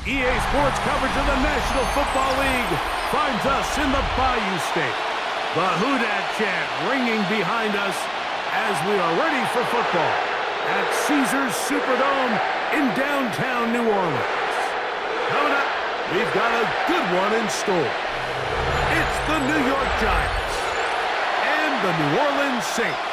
EA Sports coverage of the National Football League finds us in the Bayou State. The Who Dat chant ringing behind us as we are ready for football at Caesars Superdome in downtown New Orleans. Coming up, we've got a good one in store. It's the New York Giants and the New Orleans Saints.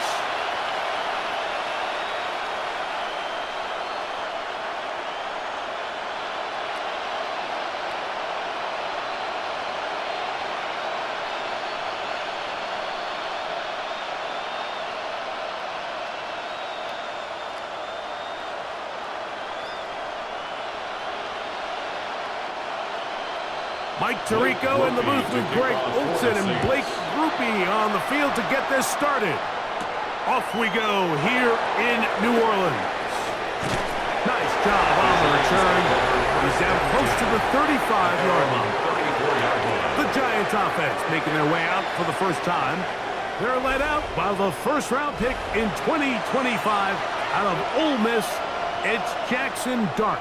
Mike Tirico in the booth with Greg Olsen and Blake Grupe on the field to get this started. Off we go here in New Orleans. Nice job on the return. He's down close to the 35-yard line. The Giants offense making their way out for the first time. They're led out by the first-round pick in 2025 out of Ole Miss. It's Jackson Dart.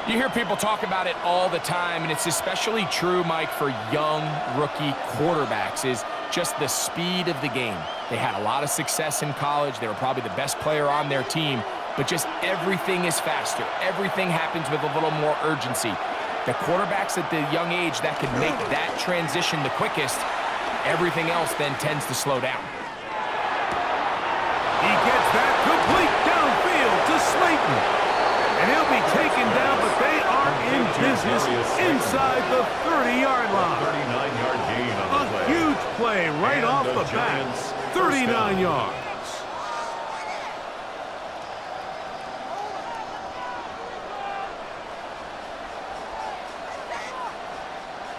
You hear people talk about it all the time, and it's especially true, Mike, for young rookie quarterbacks, is just the speed of the game. They had a lot of success in college. They were probably the best player on their team, but just everything is faster. Everything happens with a little more urgency. The quarterbacks at the young age that can make that transition the quickest, everything else then tends to slow down. He gets that complete downfield to Slayton. And he'll be taken down, but they are in business inside the 30-yard line. 39-yard gain on the play. A huge play right off the bat. 39 yards.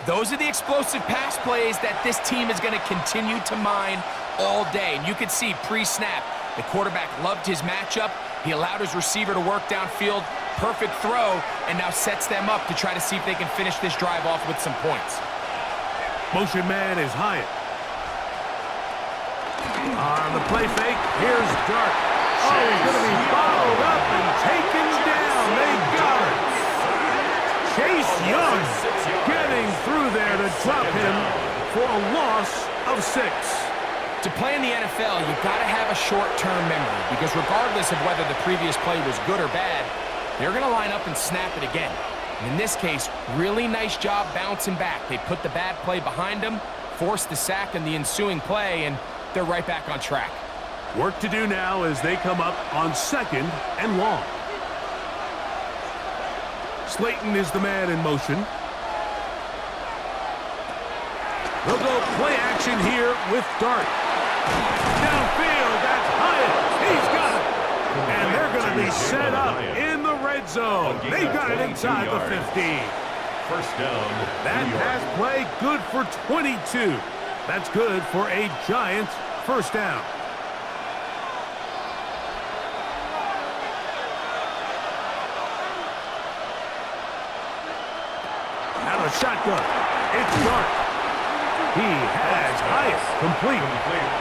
Those are the explosive pass plays that this team is going to continue to mine all day. And you could see pre-snap, the quarterback loved his matchup. He allowed his receiver to work downfield, perfect throw, and now sets them up to try to see if they can finish this drive off with some points. Motion man is Hyatt. On the play fake, here's Dart. Oh, he's going to be followed up and taken down. They got it. Chase Young getting through there to drop him for a loss of 6. To play in the NFL, you've got to have a short-term memory because regardless of whether the previous play was good or bad, they're going to line up and snap it again. And in this case, really nice job bouncing back. They put the bad play behind them, forced the sack in the ensuing play, and they're right back on track. Work to do now as they come up on 2nd and long. Slayton is the man in motion. They'll go play action here with Dart. Downfield, that's Hyatt. He's got it. And they're going to be set up in the red zone. They got it inside the 15. First down. That pass play good for 22. That's good for a Giants first down. Now the shotgun. It's Dart. He has Hyatt complete.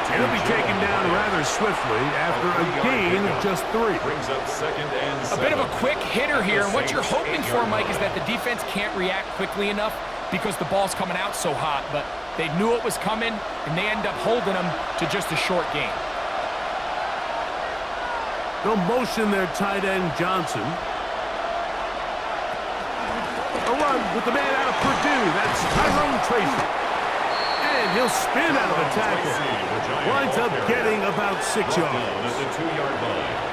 He'll be taken down rather swiftly after a gain of just 3. Brings up 2nd and 7. A bit of a quick hitter here, and what you're hoping for, Mike, is that the defense can't react quickly enough because the ball's coming out so hot, but they knew it was coming, and they end up holding them to just a short gain. They'll motion their tight end, Johnson. A run with the man out of Purdue. That's Tyrone Tracy. And he'll spin out of the tackle. Winds up getting about 6 yards.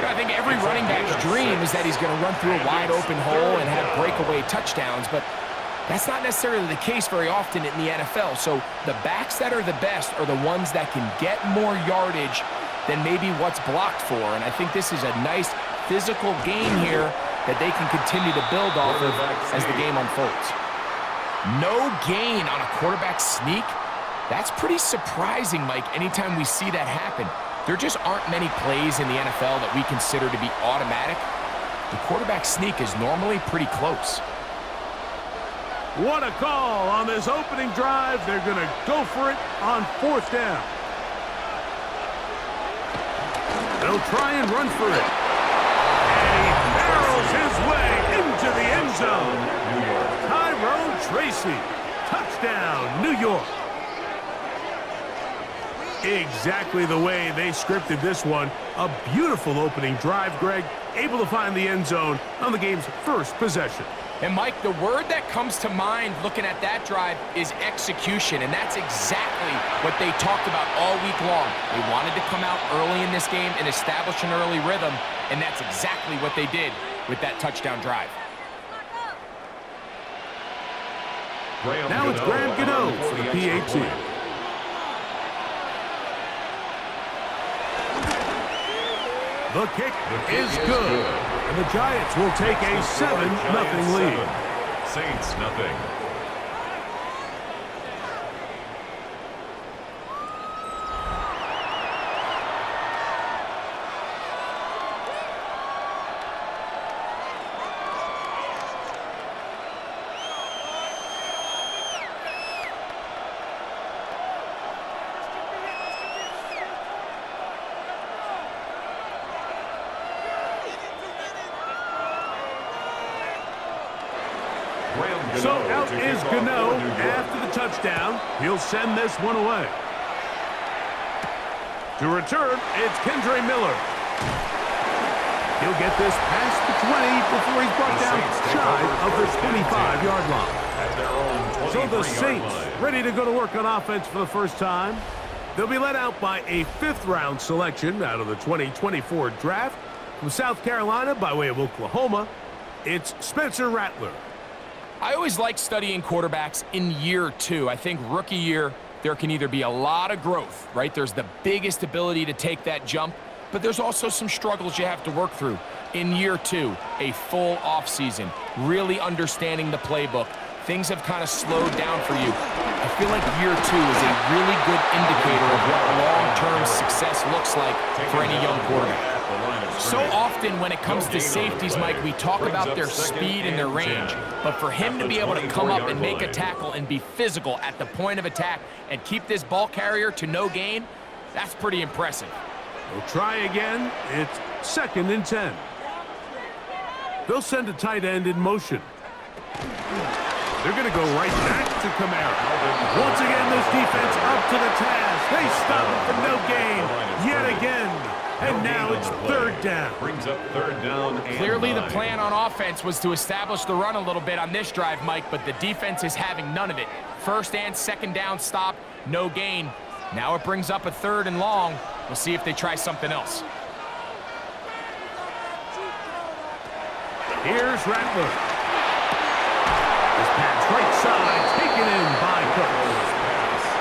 I think every running back's dream is that he's going to run through a wide open hole and have breakaway touchdowns, but that's not necessarily the case very often in the NFL. So the backs that are the best are the ones that can get more yardage than maybe what's blocked for. And I think this is a nice physical game here that they can continue to build off of as the game unfolds. No gain on a quarterback sneak. That's pretty surprising, Mike, anytime we see that happen. There just aren't many plays in the NFL that we consider to be automatic. The quarterback sneak is normally pretty close. What a call on this opening drive. They're going to go for it on 4th down. They'll try and run for it. And he barrels his way into the end zone. Macy. Touchdown, New York. Exactly the way they scripted this one. A beautiful opening drive, Greg. Able to find the end zone on the game's first possession. And, Mike, the word that comes to mind looking at that drive is execution, and that's exactly what they talked about all week long. They wanted to come out early in this game and establish an early rhythm, and that's exactly what they did with that touchdown drive. Now it's Graham Gano for the PAT. The kick is good. And the Giants will take a 7-0 lead. Saints nothing. So out is Gano after the touchdown. He'll send this one away. To return, it's Kendre Miller. He'll get this past the 20 before he's brought down shy of the 25-yard line. So the Saints ready to go to work on offense for the first time. They'll be led out by a 5th-round selection out of the 2024 draft. From South Carolina by way of Oklahoma, it's Spencer Rattler. I always like studying quarterbacks in year 2. I think rookie year, there can either be a lot of growth, right? There's the biggest ability to take that jump, but there's also some struggles you have to work through. In year 2, a full offseason, really understanding the playbook. Things have kind of slowed down for you. I feel like year 2 is a really good indicator of what long-term success looks like for any young quarterback. So often when it comes to safeties, Mike, we talk about their speed and their range. But for him to be able to come up and make a tackle and be physical at the point of attack and keep this ball carrier to no gain, that's pretty impressive. We'll try again. It's 2nd and 10. They'll send a tight end in motion. They're going to go right back to Kamara. Once again, this defense up to the task. They stop it for no gain yet again. And now it's 3rd down. Brings up 3rd down. Clearly the plan on offense was to establish the run a little bit on this drive, Mike, but the defense is having none of it. 1st and 2nd down stop, no gain. Now it brings up a 3rd and long. We'll see if they try something else. Here's Rattler. This pass right side, taken in by Cooks.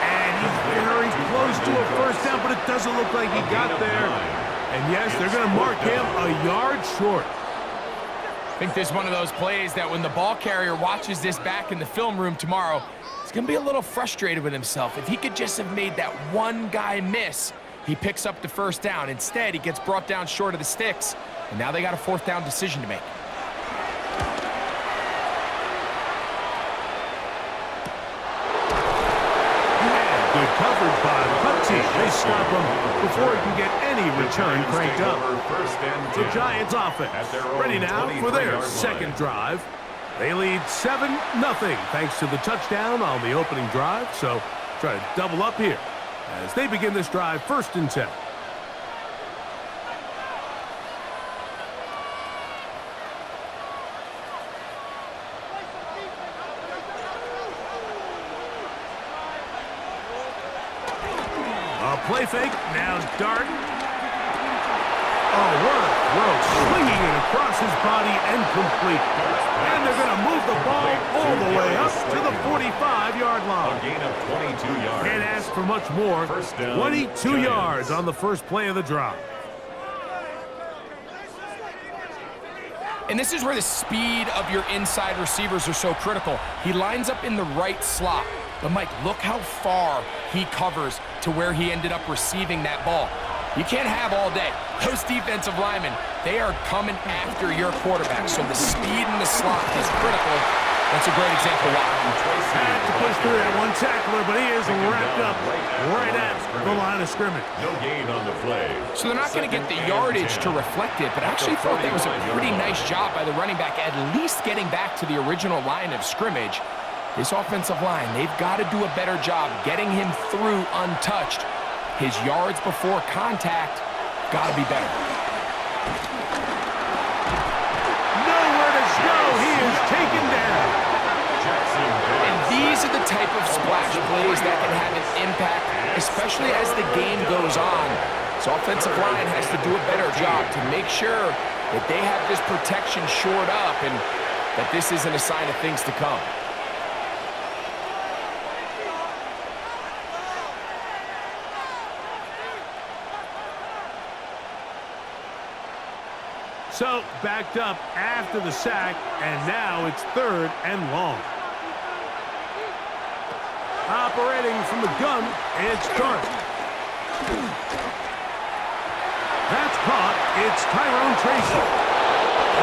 And he's very close to a 1st down, but it doesn't look like he got there. And yes, they're going to mark him a yard short. I think this is one of those plays that when the ball carrier watches this back in the film room tomorrow, he's going to be a little frustrated with himself. If he could just have made that one guy miss, he picks up the 1st down. Instead, he gets brought down short of the sticks, and now they got a 4th down decision to make. Good coverage by punting. They stop him before he can get any return cranked up. The Giants offense ready now for their 2nd drive. They lead 7-0 thanks to the touchdown on the opening drive. So try to double up here as they begin this drive 1st and 10. Play fake, now Dart. Oh, what a throw. Swinging it across his body and complete. And they're going to move the ball all the way up to the 45-yard line. A gain of 22 yards. Can't ask for much more. 22 yards on the first play of the drive. And this is where the speed of your inside receivers are so critical. He lines up in the right slot. But, Mike, look how far he covers to where he ended up receiving that ball. You can't have all day. Those defensive linemen, they are coming after your quarterback. So the speed in the slot is critical. That's a great example why. Had to push through that one tackler, but he is wrapped up right at the line of scrimmage. No gain on the play. So they're not going to get the yardage to reflect it, but I actually thought that was a pretty nice job by the running back, at least getting back to the original line of scrimmage. This offensive line, they've got to do a better job getting him through untouched. His yards before contact got to be better. Nowhere to go. He is taken down. And these are the type of splash plays that can have an impact, especially as the game goes on. So offensive line has to do a better job to make sure that they have this protection shored up and that this isn't a sign of things to come. So, backed up after the sack, and now it's 3rd and long. Operating from the gun, it's Dart. That's caught. It's Tyrone Tracy.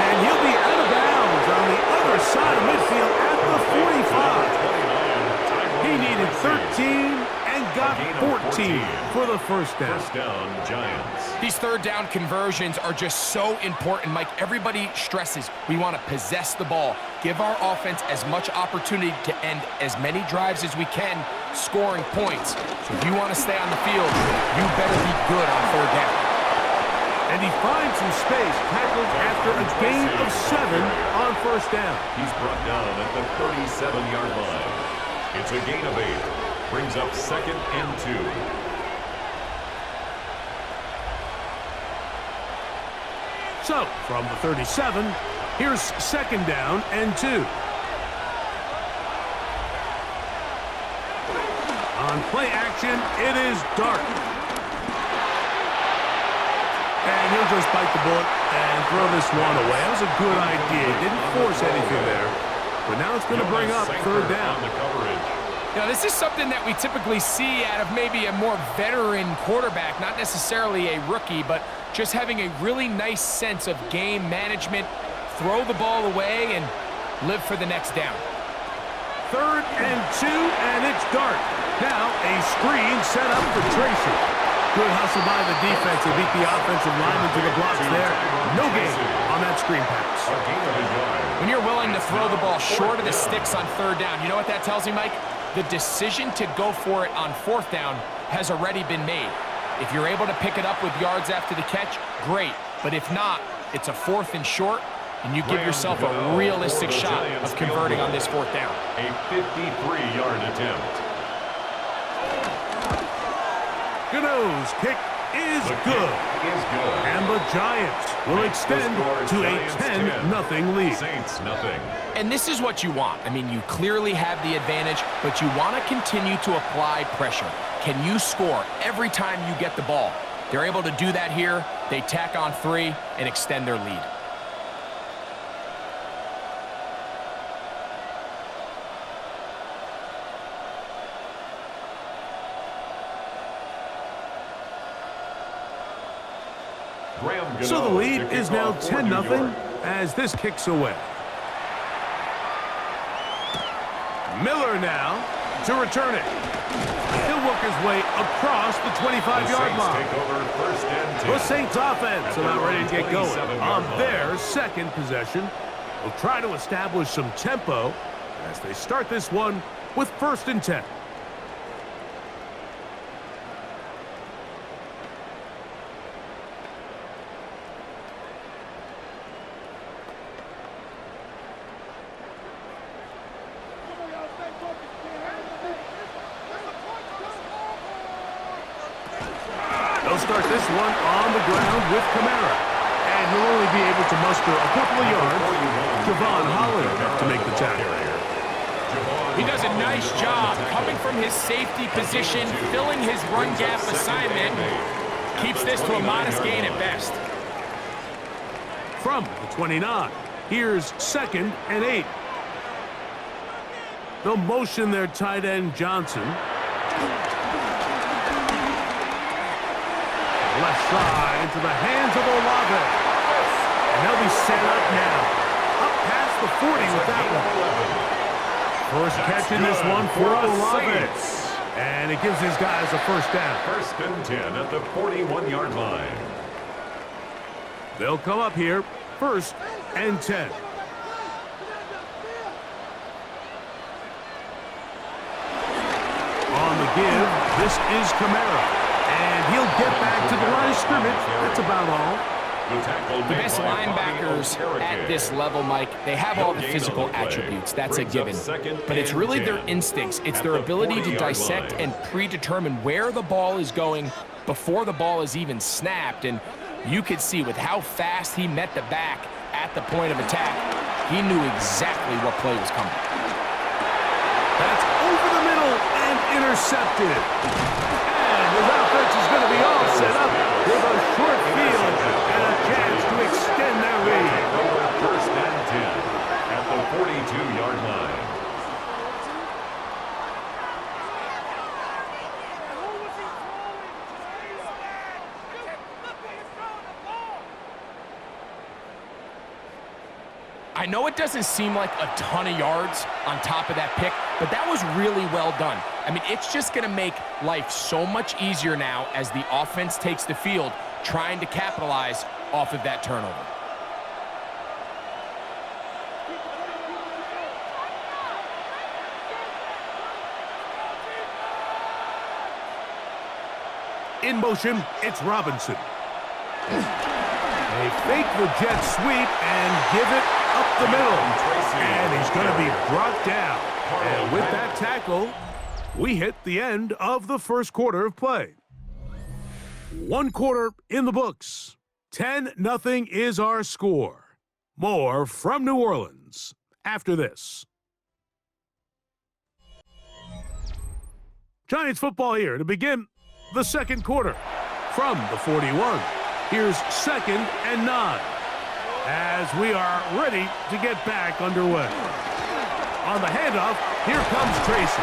And he'll be out of bounds on the other side of midfield at the 45. He needed 13 and got 14 for the first down. First down, Giants. These third down conversions are just so important, Mike. Everybody stresses we want to possess the ball, give our offense as much opportunity to end as many drives as we can, scoring points. So if you want to stay on the field, you better be good on third down. And he finds some space, tackled after a gain of 7 on first down. He's brought down at the 37-yard line. It's a gain of 8. Brings up 2nd and 2. So, from the 37, here's 2nd down and 2. On play action, it is Dart. And he'll just bite the bullet and throw this one away. That was a good idea. Didn't force anything there. But now it's going to bring up 3rd down. Now, this is something that we typically see out of maybe a more veteran quarterback, not necessarily a rookie, but just having a really nice sense of game management, throw the ball away, and live for the next down. 3rd and 2, and it's Dart. Now a screen set up for Tracy. Good hustle by the defense to beat the offensive lineman to the blocks there. No gain on that screen pass. When you're willing to throw the ball short of the sticks on 3rd down, you know what that tells me, Mike? The decision to go for it on 4th down has already been made. If you're able to pick it up with yards after the catch, great. But if not, it's a 4th and short, and you give yourself a realistic shot of converting on this 4th down. A 53-yard attempt. Gano's kick is good. And the Giants will extend to a 10-0 lead. Saints nothing. And this is what you want. I mean, you clearly have the advantage, but you want to continue to apply pressure. Can you score every time you get the ball? They're able to do that here. They tack on 3 and extend their lead. So the lead is now 10-0 as this kicks away. Miller now to return it. He'll work his way across the 25-yard line. The Saints offense about ready to get going on their 2nd possession. They'll try to establish some tempo as they start this one with 1st and 10. They'll start this one on the ground with Kamara. And he'll only be able to muster a couple of yards. Javon Holland to make the tackle. He does a nice job coming from his safety position, filling his run gap assignment. Keeps this to a modest gain at best. From the 29, here's 2nd and 8. They'll motion their tight end Johnson. Left side into the hands of Olave. And they'll be set up now. Up past the 40 with that one. First catch in this one for Olave. And it gives these guys a 1st down. 1st and 10 at the 41-yard line. They'll come up here, 1st and 10. give. This is Kamara. And he'll get back to the line of scrimmage. That's about all. The best linebackers at this level, Mike, they have all the physical attributes. That's a given. But it's really their instincts. It's their ability to dissect and predetermine where the ball is going before the ball is even snapped. And you could see with how fast he met the back at the point of attack, he knew exactly what play was coming. That's over the middle and intercepted. And his offense is going to be all set up with a short field and a chance to extend their lead. First and 10 at the 42-yard line. I know it doesn't seem like a ton of yards on top of that pick, but that was really well done. I mean, it's just going to make life so much easier now as the offense takes the field, trying to capitalize off of that turnover. In motion, it's Robinson. They fake the jet sweep and give it up the middle. And he's going to be brought down. And with that tackle, we hit the end of the first quarter of play. One quarter in the books. 10-0 is our score. More from New Orleans after this. Giants football here to begin the second quarter. From the 41, here's 2nd and 9. As we are ready to get back underway. On the handoff, here comes Tracy.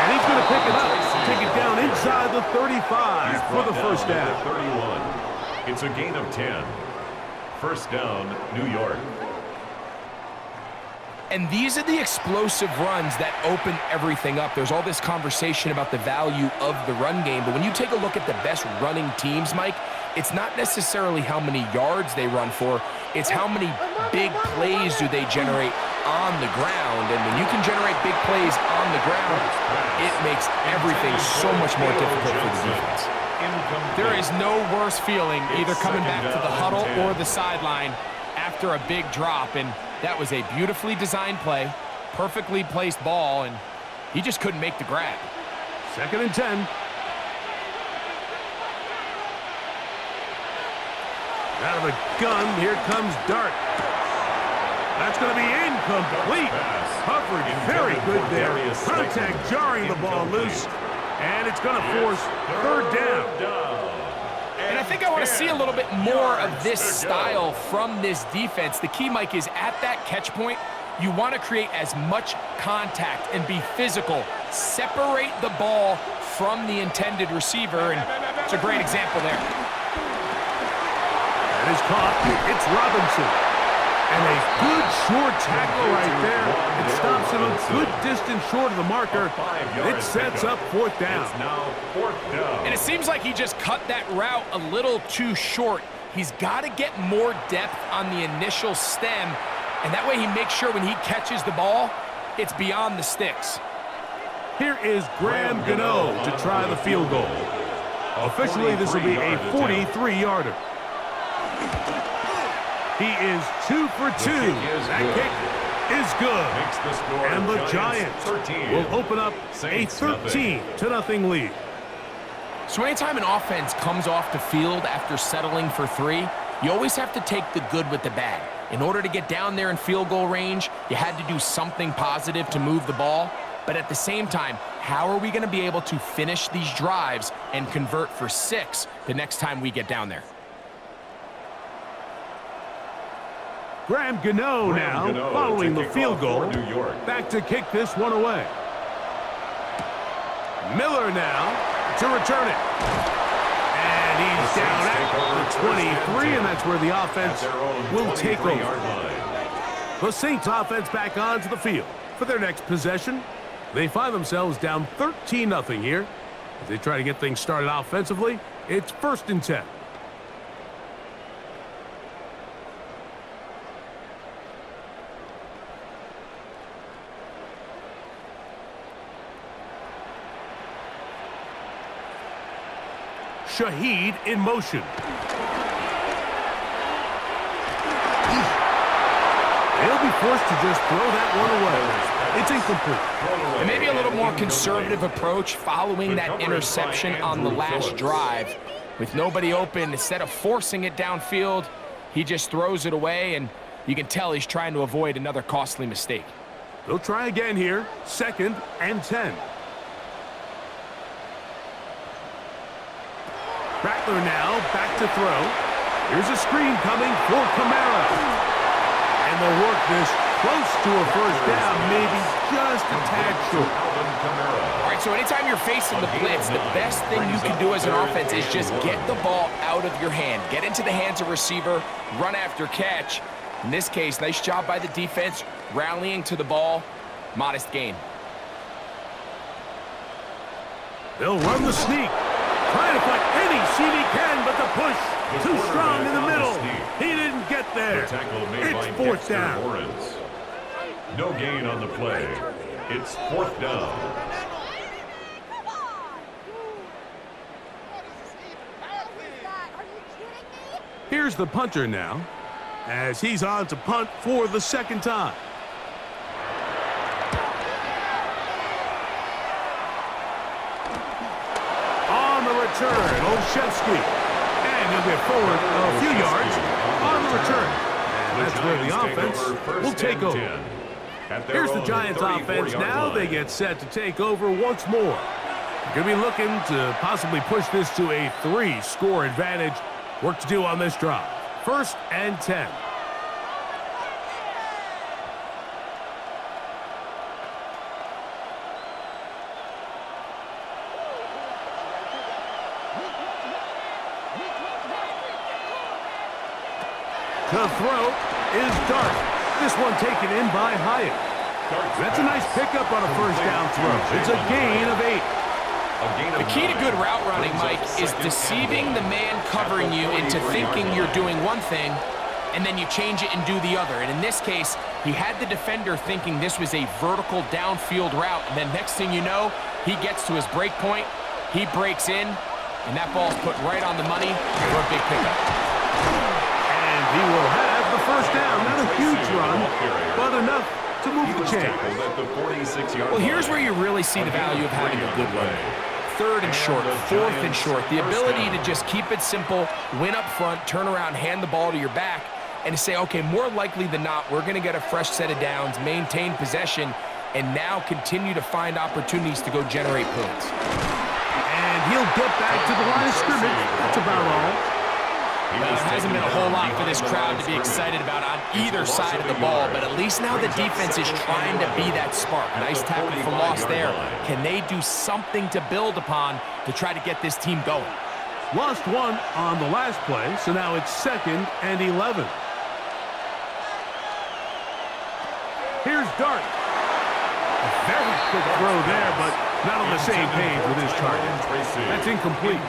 And he's going to pick it up, take it down inside the 35 for the first down. 31. It's a gain of 10. First down, New York. And these are the explosive runs that open everything up. There's all this conversation about the value of the run game, but when you take a look at the best running teams, Mike, it's not necessarily how many yards they run for, it's how many big plays do they generate on the ground. And when you can generate big plays on the ground, it makes everything so much more difficult for the defense. There is no worse feeling either coming back to the huddle or the sideline after a big drop, and that was a beautifully designed play, perfectly placed ball, and he just couldn't make the grab. 2nd and 10. Out of the gun, here comes Dart. That's going to be incomplete. Coverage very good there. Contact jarring the ball loose, and it's going to force 3rd down. And I think I want to see a little bit more of this style from this defense. The key, Mike, is at that catch point, you want to create as much contact and be physical. Separate the ball from the intended receiver, and it's a great example there. That is caught. It's Robinson. And a good short tackle right there. It stops him a good distance short of the marker. It sets up 4th down. It's now 4th down. And it seems like he just cut that route a little too short. He's got to get more depth on the initial stem, and that way he makes sure when he catches the ball, it's beyond the sticks. Here is Graham Gano to try the field goal. Officially, this will be a 43-yarder. He is 2 for 2. That kick is good. And the Giants will open up a 13-0 lead. So anytime an offense comes off the field after settling for 3, you always have to take the good with the bad. In order to get down there in field goal range, you had to do something positive to move the ball. But at the same time, how are we going to be able to finish these drives and convert for 6 the next time we get down there? Graham Gano now, following the field goal, back to kick this one away. Miller now to return it. And he's down at the 23, and that's where the offense will take over. The Saints offense back onto the field for their next possession. They find themselves down 13-0 here. As they try to get things started offensively, it's 1st and 10. Shaheed in motion. They'll be forced to just throw that one away. It's incomplete. And maybe a little more conservative approach following that interception on the last drive. With nobody open, instead of forcing it downfield, he just throws it away, and you can tell he's trying to avoid another costly mistake. They'll try again here. 2nd and 10. Rattler now back to throw. Here's a screen coming for Kamara. And they'll work this close to a first down, maybe just a tad short. All right, so anytime you're facing the blitz, the best thing you can do as an offense is just get the ball out of your hand. Get into the hands of receiver, run after catch. In this case, nice job by the defense, rallying to the ball. Modest gain. They'll run the sneak. Trying to find any seam he can, but the push too strong in the middle. He didn't get there. It's 4th down. No gain on the play. It's 4th down. Here's the punter now, as he's on to punt for the 2nd time. On the return, Olszewski. And he'll get forward a few yards on the return. And that's where the offense will take over. Here's the Giants offense now. They get set to take over once more. Going to be looking to possibly push this to a 3-score advantage. Work to do on this drive. 1st and 10. The throw is Dart. This one taken in by Hyatt. That's a nice pickup on a first down throw. It's a gain of 8. The key to good route running, Mike, is deceiving the man covering you into thinking you're doing one thing, and then you change it and do the other. And in this case, he had the defender thinking this was a vertical downfield route, and then next thing you know, he gets to his break point, he breaks in, and that ball's put right on the money for a big pickup. And he will have the first down. Not a huge run, but enough to move the chains. Well, here's where you really see the value of having a good run. 3rd and short, 4th and short. The ability to just keep it simple, win up front, turn around, hand the ball to your back, and to say, okay, more likely than not, we're going to get a fresh set of downs, maintain possession, and now continue to find opportunities to go generate points. And he'll get back to the line of scrimmage. That's about all. Well, there hasn't been a whole lot for this crowd to be excited about on either side of the ball, but at least now the defense is trying to be that spark. Nice tackle for loss there. Can they do something to build upon to try to get this team going? Lost one on the last play, so now it's 2nd and 11. Here's Dart. A very quick throw there, but not on the same page with his target. That's incomplete.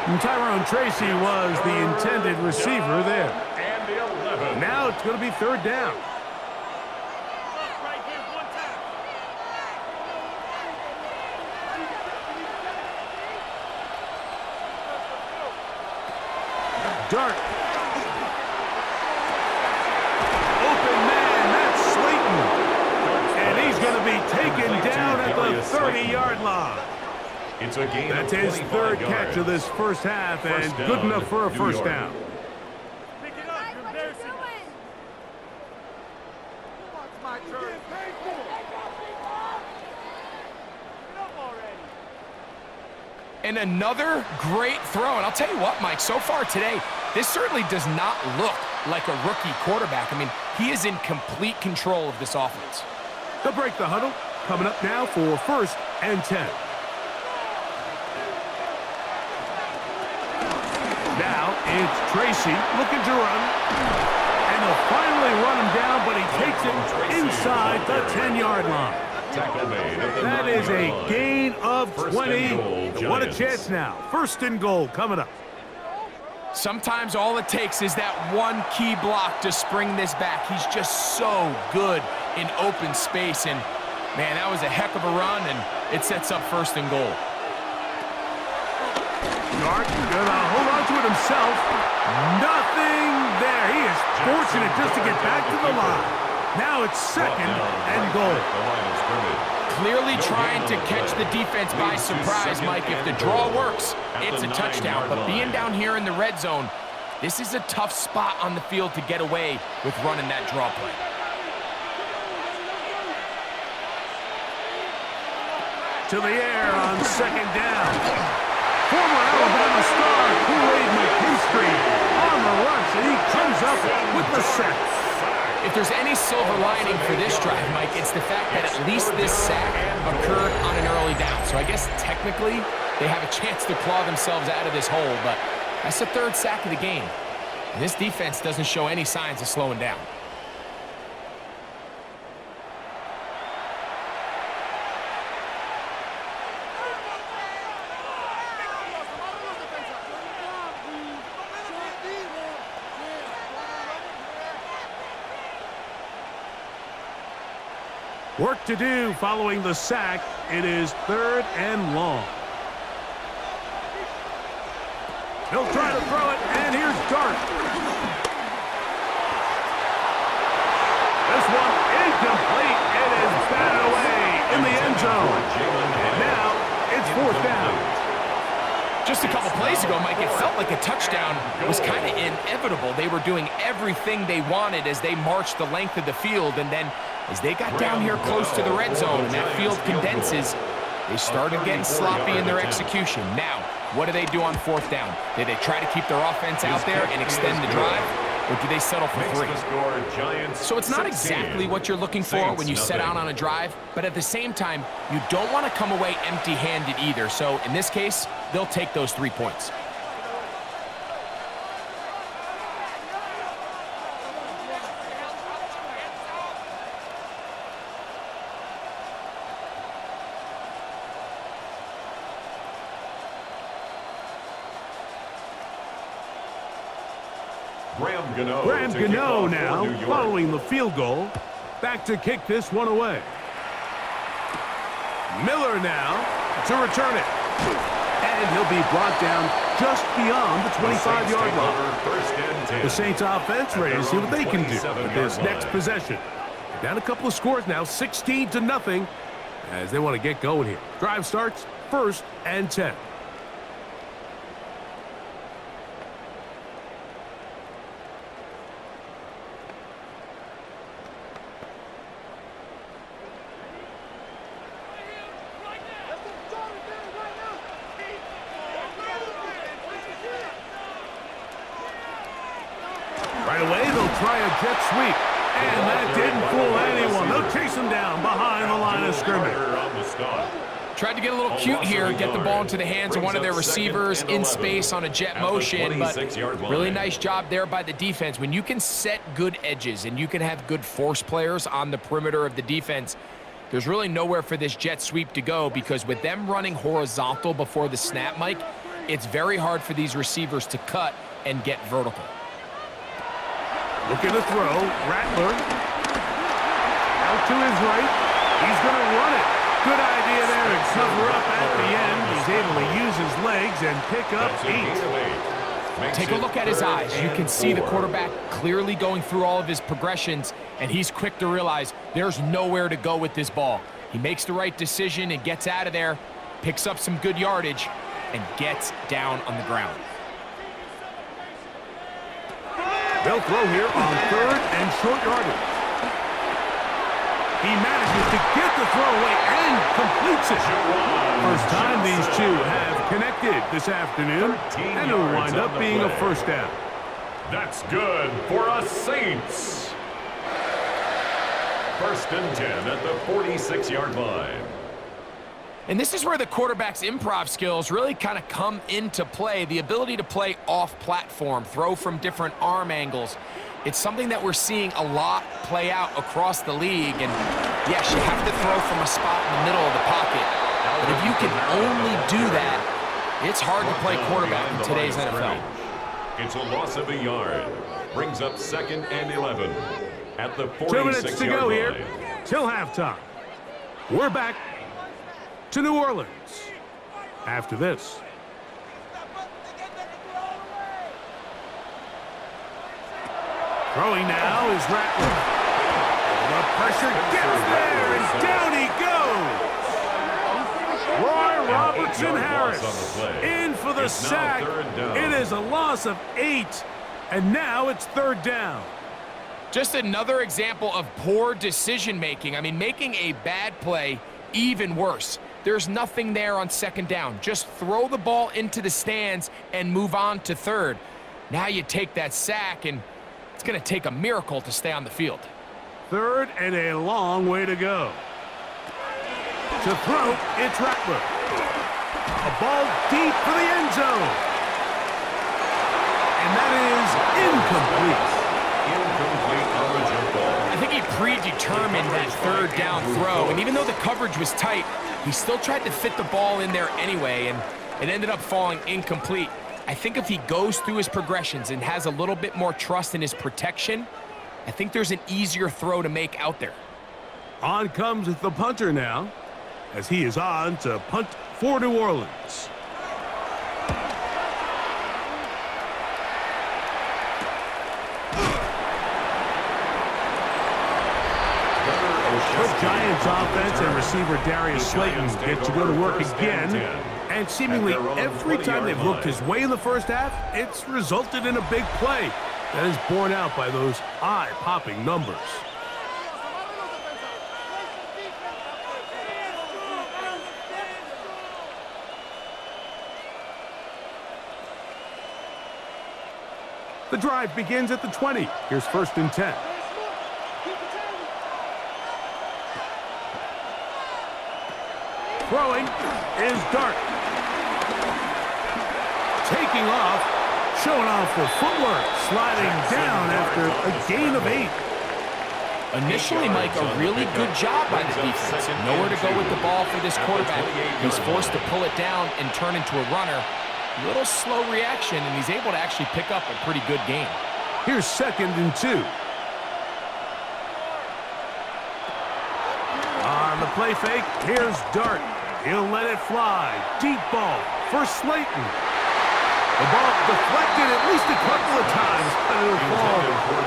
And Tyrone Tracy was the intended receiver there. Now it's going to be 3rd down. Dart. Open man, that's Slayton. And he's going to be taken down at the 30-yard line. It's a gain. That's his 3rd catch of this first half, and good enough for a first down. Pick it up, you're embarrassing. What's my turn? Get up already. And another great throw. And I'll tell you what, Mike, so far today, this certainly does not look like a rookie quarterback. I mean, he is in complete control of this offense. They'll break the huddle. Coming up now for 1st and 10. Now it's Tracy looking to run. And they'll finally run him down, but he takes it inside the 10-yard line. That is a gain of 20. What a chance now. 1st and goal coming up. Sometimes all it takes is that one key block to spring this back. He's just so good in open space. And, man, that was a heck of a run, and it sets up 1st and goal. start. Gonna hold on to it himself. Nothing there. He is fortunate just to get back to the line. Now it's second and goal. Clearly trying to catch the defense by surprise, Mike. If the draw works, it's a touchdown. But being down here in the red zone, this is a tough spot on the field to get away with running that draw play. To the air on second down. Former Alabama star Kool-Aid McKinstry on the rush, and he comes up with the sack. If there's any silver lining for this drive, Mike, it's the fact that at least this sack occurred on an early down. So I guess technically they have a chance to claw themselves out of this hole, but that's the third sack of the game. And this defense doesn't show any signs of slowing down. Work to do following the sack. It is third and long. He'll try to throw it, and here's Dart. This one incomplete. It is batted away in the end zone. And now it's fourth down. Just a couple plays ago, Mike, it felt like a touchdown was kind of inevitable. They were doing everything they wanted as they marched the length of the field, and then as they got down here close to the red zone and that field condenses, they started getting sloppy in their execution. Now, what do they do on fourth down? Do they try to keep their offense out there and extend the drive, or do they settle for 3? So it's not exactly what you're looking for when you set out on a drive, but at the same time, you don't want to come away empty-handed either. So in this case, they'll take those 3 points. Graham Gano now following the field goal. Back to kick this one away. Miller now to return it. And he'll be brought down just beyond the 25-yard line. The Saints offense ready to see what they can do with this next possession. Down a couple of scores now, 16-0, as they want to get going here. Drive starts first and 10. Right away, they'll try a jet sweep. And that didn't fool anyone. They'll chase him down behind the line of scrimmage. Tried to get a little cute here, get the ball into the hands of one of their receivers in space on a jet motion, but really nice job there by the defense. When you can set good edges and you can have good force players on the perimeter of the defense, there's really nowhere for this jet sweep to go, because with them running horizontal before the snap, Mike, it's very hard for these receivers to cut and get vertical. Looking to throw. Rattler. Out to his right. He's going to run it. Good idea there to cover up at the end. He's able to use his legs and pick up 8. Take a look at his eyes. You can see the quarterback clearly going through all of his progressions, and he's quick to realize there's nowhere to go with this ball. He makes the right decision and gets out of there, picks up some good yardage, and gets down on the ground. They'll throw here on third and short yardage. He manages to get the throw away and completes it. First time these two have connected this afternoon, and it'll wind up being a first down. That's good for us Saints. First and 10 at the 46-yard line. And this is where the quarterback's improv skills really kind of come into play. The ability to play off-platform, throw from different arm angles. It's something that we're seeing a lot play out across the league. And yes, you have to throw from a spot in the middle of the pocket. But if you can only do that, it's hard to play quarterback in today's NFL. It's a loss of a yard. Brings up second and 11 at the 46-yard line. 2 minutes to go here till halftime. We're back to New Orleans after this. Throwing now is Rattler. The pressure gets there, and down he goes. Roy Robertson Harris in for the sack. It is a loss of 8, and now it's 3rd down. Just another example of poor decision-making. I mean, making a bad play even worse. There's nothing there on 2nd down. Just throw the ball into the stands and move on to 3rd. Now you take that sack, and it's going to take a miracle to stay on the field. 3rd and a long way to go. To throw, it's Rattler. A ball deep for the end zone. And that is incomplete. Incomplete on the jump ball. I think he predetermined that 3rd down throw, and even though the coverage was tight, he still tried to fit the ball in there anyway, and it ended up falling incomplete. I think if he goes through his progressions and has a little bit more trust in his protection, I think there's an easier throw to make out there. On comes the punter now, as he is on to punt for New Orleans. The Giants offense and receiver Darius Slayton get to go to work again. And seemingly every time they've looked his way in the first half, it's resulted in a big play that is borne out by those eye-popping numbers. The drive begins at the 20. Here's 1st and 10. Throwing is Dart. Taking off, showing off the footwork, sliding down after a gain of 8. Initially, Mike, a really good job by the defense. Nowhere to go with the ball for this quarterback. He's forced to pull it down and turn into a runner. Little slow reaction, and he's able to actually pick up a pretty good gain. Here's 2nd and 2. On the play fake, here's Dart. He'll let it fly. Deep ball for Slayton. The ball deflected at least a couple of times, but it'll fall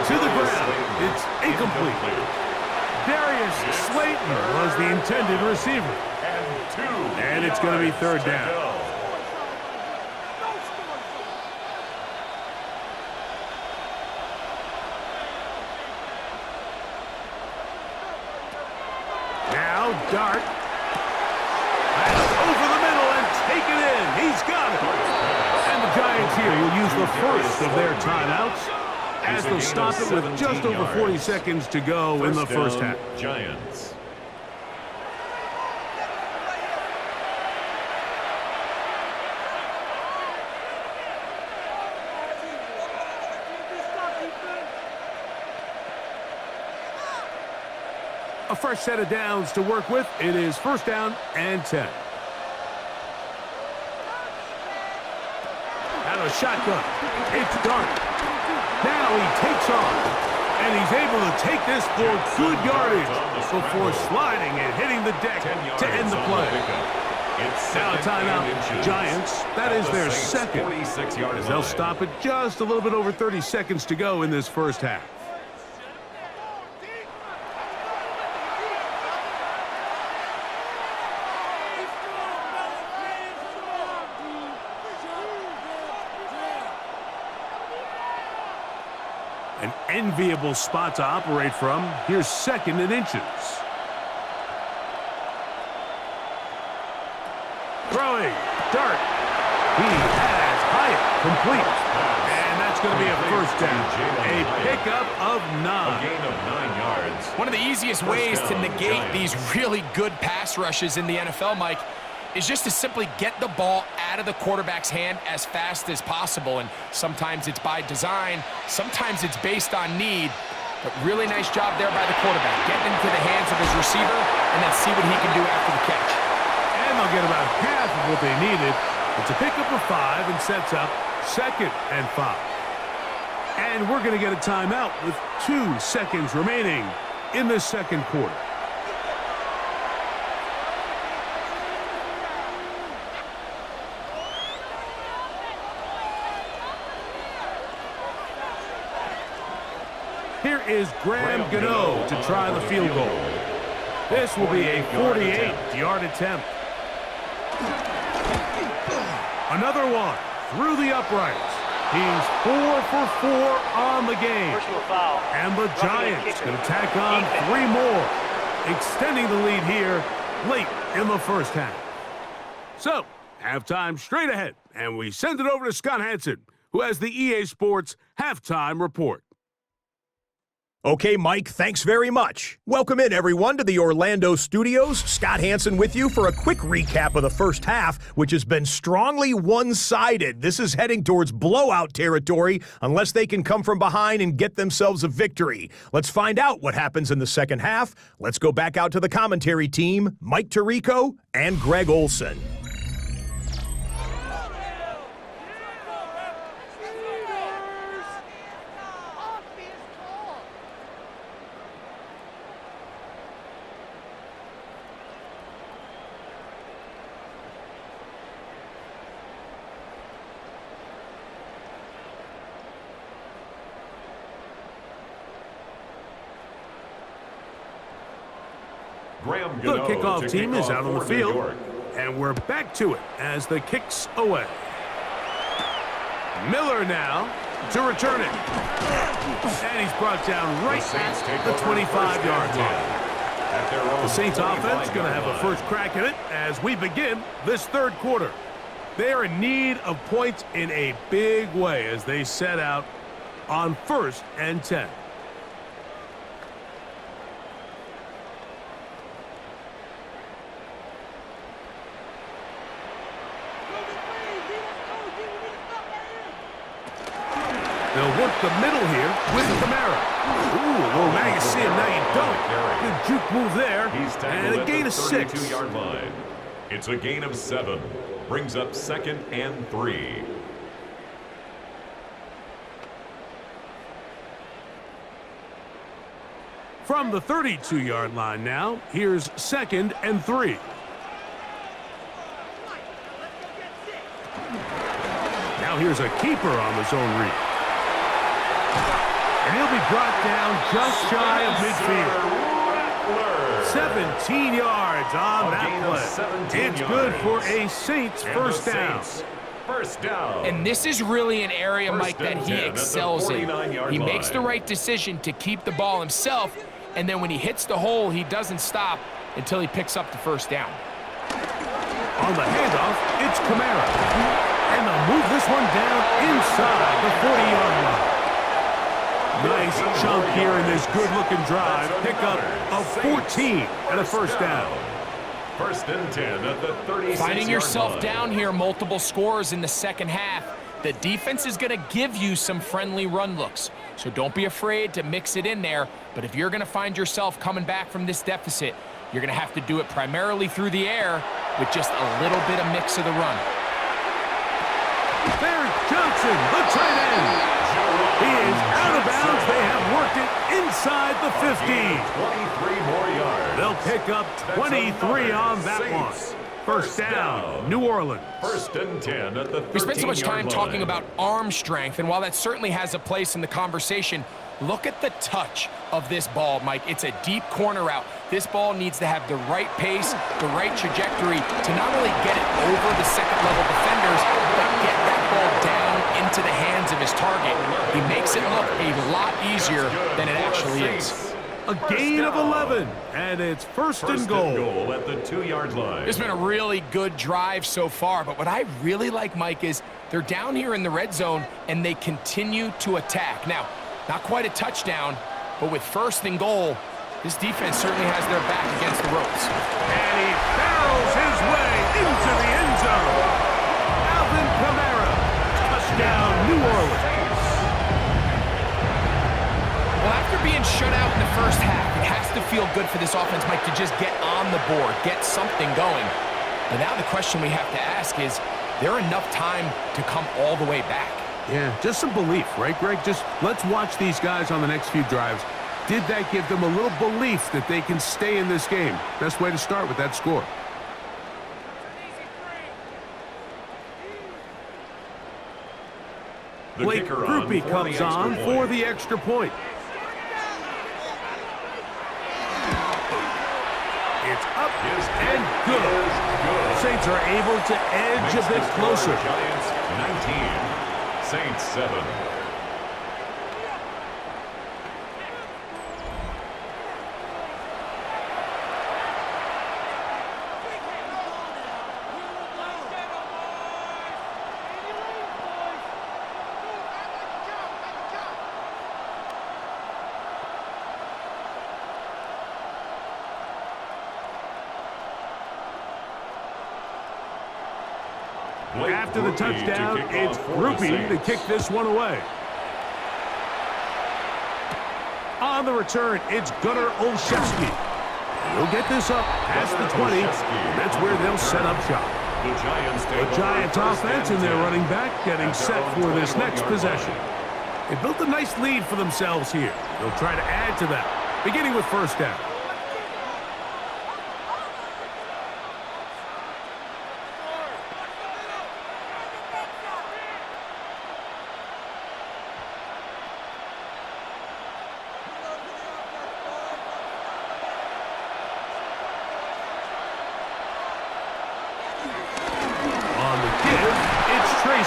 to the ground. It's incomplete. Darius Slayton was the intended receiver. And it's going to be 3rd down. Now Dart. Over the middle and take it in. He's got it. And the Giants here will use the first of their timeouts as they'll stop it with just over 40 seconds to go in the first half. Giants. A fresh set of downs to work with. It is 1st down and 10. Out of shotgun. It's Dart. Now he takes off. And he's able to take this for good yardage before sliding and hitting the deck to end the play. Now a timeout. Giants, that is their 2nd. As they'll stop it just a little bit over 30 seconds to go in this first half. An enviable spot to operate from. Here's 2nd and inches. Throwing. Dart. He has Hyatt complete. And that's going to be a 1st down. A pickup of 9. A gain of 9 yards. One of the easiest ways to negate these really good pass rushes in the NFL, Mike, is just to simply get the ball out of the quarterback's hand as fast as possible. And sometimes it's by design, sometimes it's based on need. But really nice job there by the quarterback, getting into the hands of his receiver and then see what he can do after the catch. And they'll get about half of what they needed. It's a pickup of 5 and sets up 2nd and 5. And we're going to get a timeout with 2 seconds remaining in the 2nd quarter. is Graham Gano to try the field goal. This will be a 48-yard attempt. Another one through the uprights. He's 4 for 4 on the game. Personal foul. And the Giants going to tack on 3 more, extending the lead here late in the first half. So, halftime straight ahead, and we send it over to Scott Hansen, who has the EA Sports halftime report. Okay, Mike, thanks very much. Welcome in, everyone, to the Orlando studios. Scott Hansen with you for a quick recap of the first half, which has been strongly one-sided. This is heading towards blowout territory unless they can come from behind and get themselves a victory. Let's find out what happens in the second half. Let's go back out to the commentary team, Mike Tirico and Greg Olson. The kickoff team is out on the field, and we're back to it as the kick's away. Miller now to return it. And he's brought down right at the 25-yard line. The Saints offense going to have a first crack at it as we begin this third quarter. They are in need of points in a big way as they set out on 1st and 10. They'll work the middle here with Kamara. Ooh, well, now you see him, now you don't. Good juke move there, and a gain of 6. 32-yard line. It's a gain of 7. Brings up 2nd and 3. From the 32-yard line now, here's 2nd and 3. Now here's a keeper on the zone read. And he'll be brought down just shy of midfield. 17 yards on that play. It's good for a Saints first down. First down. And this is really an area, Mike, that he excels in. He makes the right decision to keep the ball himself, and then when he hits the hole, he doesn't stop until he picks up the first down. On the handoff, it's Kamara. And they'll move this one down inside the 40-yard line. Nice chunk here in this good-looking drive. Pick up of 14 and a first down. 1st and 10 at the 36-yard Finding yourself line. down here, multiple scores in the second half. The defense is going to give you some friendly run looks, so don't be afraid to mix it in there. But if you're going to find yourself coming back from this deficit, you're going to have to do it primarily through the air with just a little bit of mix of the run. There's Johnson, the tight end. He is out of bounds. They have worked it inside the 15. 23 more yards. They'll pick up 23 on that one. First down, New Orleans. 1st and 10 at the 13-yard line. We spent so much time talking about arm strength, and while that certainly has a place in the conversation, look at the touch of this ball, Mike. It's a deep corner route. This ball needs to have the right pace, the right trajectory to not only get it over the second-level defenders, but get that ball down into the hands of his target. He makes it look a lot easier than it actually is. A gain of 11, and it's first and goal. At the 2-yard line. It's been a really good drive so far, but what I really like, Mike, is they're down here in the red zone, and they continue to attack. Now, not quite a touchdown, but with 1st and goal, this defense certainly has their back against the ropes. And he barrels his way into the end zone. Alvin Kamara, touchdown, New Orleans. Well, after being shut out in the first half, it has to feel good for this offense, Mike, to just get on the board, get something going. But now the question we have to ask is there enough time to come all the way back? Yeah, just some belief, right, Greg? Just let's watch these guys on the next few drives. Did that give them a little belief that they can stay in this game? Best way to start with that score. Blake Groupie comes on for the extra point. It's up His and kick good. is good. Saints are able to edge a Makes bit the score closer. Giants 19, Saints 7. After the touchdown, it's Groupie to kick this one away. On the return, it's Gunnar Olszewski. He'll get this up past the 20, and that's where they'll set up shop. The Giants offense and their running back getting set for this next possession. They built a nice lead for themselves here. They'll try to add to that, beginning with first down.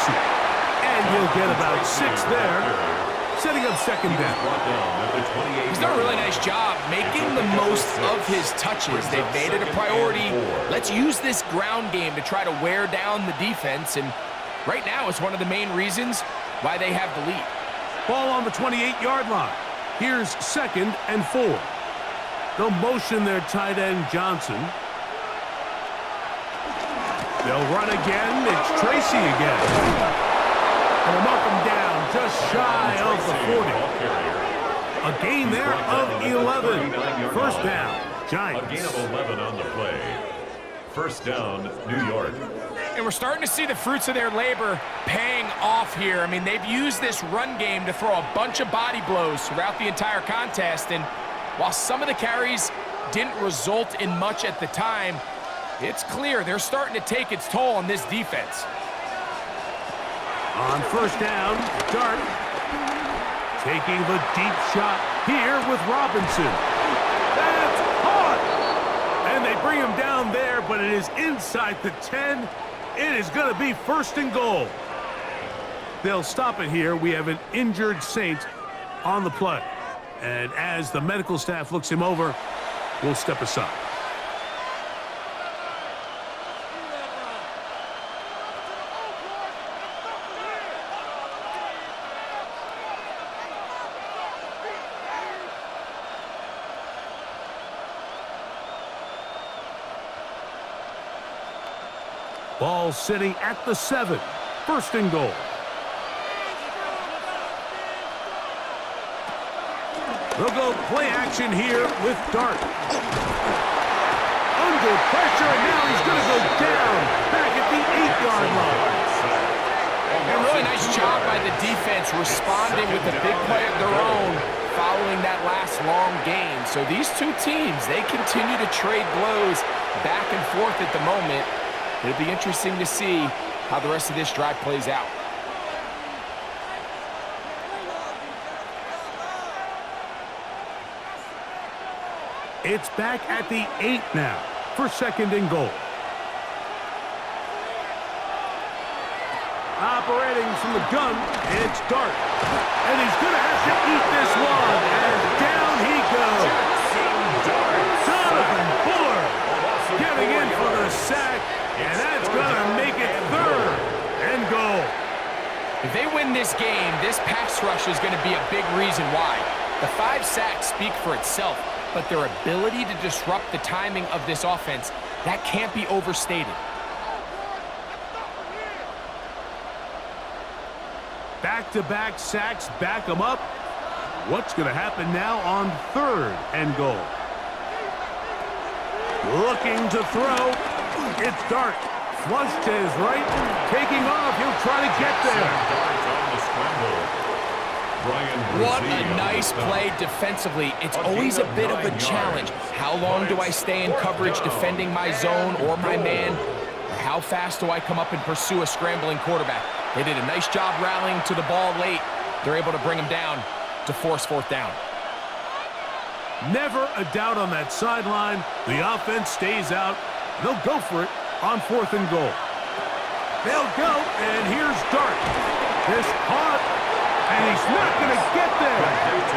And he'll get about 6 there, setting up second down. He's done a really nice job making the most of his touches. They've made it a priority. Let's use this ground game to try to wear down the defense, and right now it's one of the main reasons why they have the lead. Ball on the 28-yard line. Here's 2nd and 4. They'll motion their tight end Johnson. They'll run again. It's Tracy again. And up and down, just shy of the 40. A gain there of 11. First down, Giants. A gain of 11 on the play. First down, New York. And we're starting to see the fruits of their labor paying off here. I mean, they've used this run game to throw a bunch of body blows throughout the entire contest. And while some of the carries didn't result in much at the time, it's clear they're starting to take its toll on this defense. On first down, Dart taking the deep shot here with Robinson. That's caught! And they bring him down there, but it is inside the 10. It is going to be 1st and goal. They'll stop it here. We have an injured Saint on the play. And as the medical staff looks him over, we'll step aside. Ball sitting at the 7. 1st and goal. They'll go play action here with Dart. Under pressure, and now he's going to go down back at the 8-yard line. A really nice job by the defense responding with a big play of their own following that last long gain. So these two teams, they continue to trade blows back and forth at the moment. It'll be interesting to see how the rest of this drive plays out. It's back at the 8 now for 2nd and goal. Operating from the gun, it's Dart. And he's going to have to eat this one. And down he goes. Jonathan Fuller getting in for the sack. And that's going to make it 3rd and goal. If they win this game, this pass rush is going to be a big reason why. The 5 sacks speak for itself, but their ability to disrupt the timing of this offense, that can't be overstated. Back-to-back sacks back them up. What's going to happen now on 3rd and goal? Looking to throw. It's Dart. Flush to his right. Taking off. He'll try to get there. What a nice play defensively. It's always a bit of a challenge. How long do I stay in coverage defending my zone or my man? Or how fast do I come up and pursue a scrambling quarterback? They did a nice job rallying to the ball late. They're able to bring him down to force 4th down. Never a doubt on that sideline. The offense stays out. They'll go for it on 4th and goal. They'll go, and here's Dart. This caught, and he's not going to get there.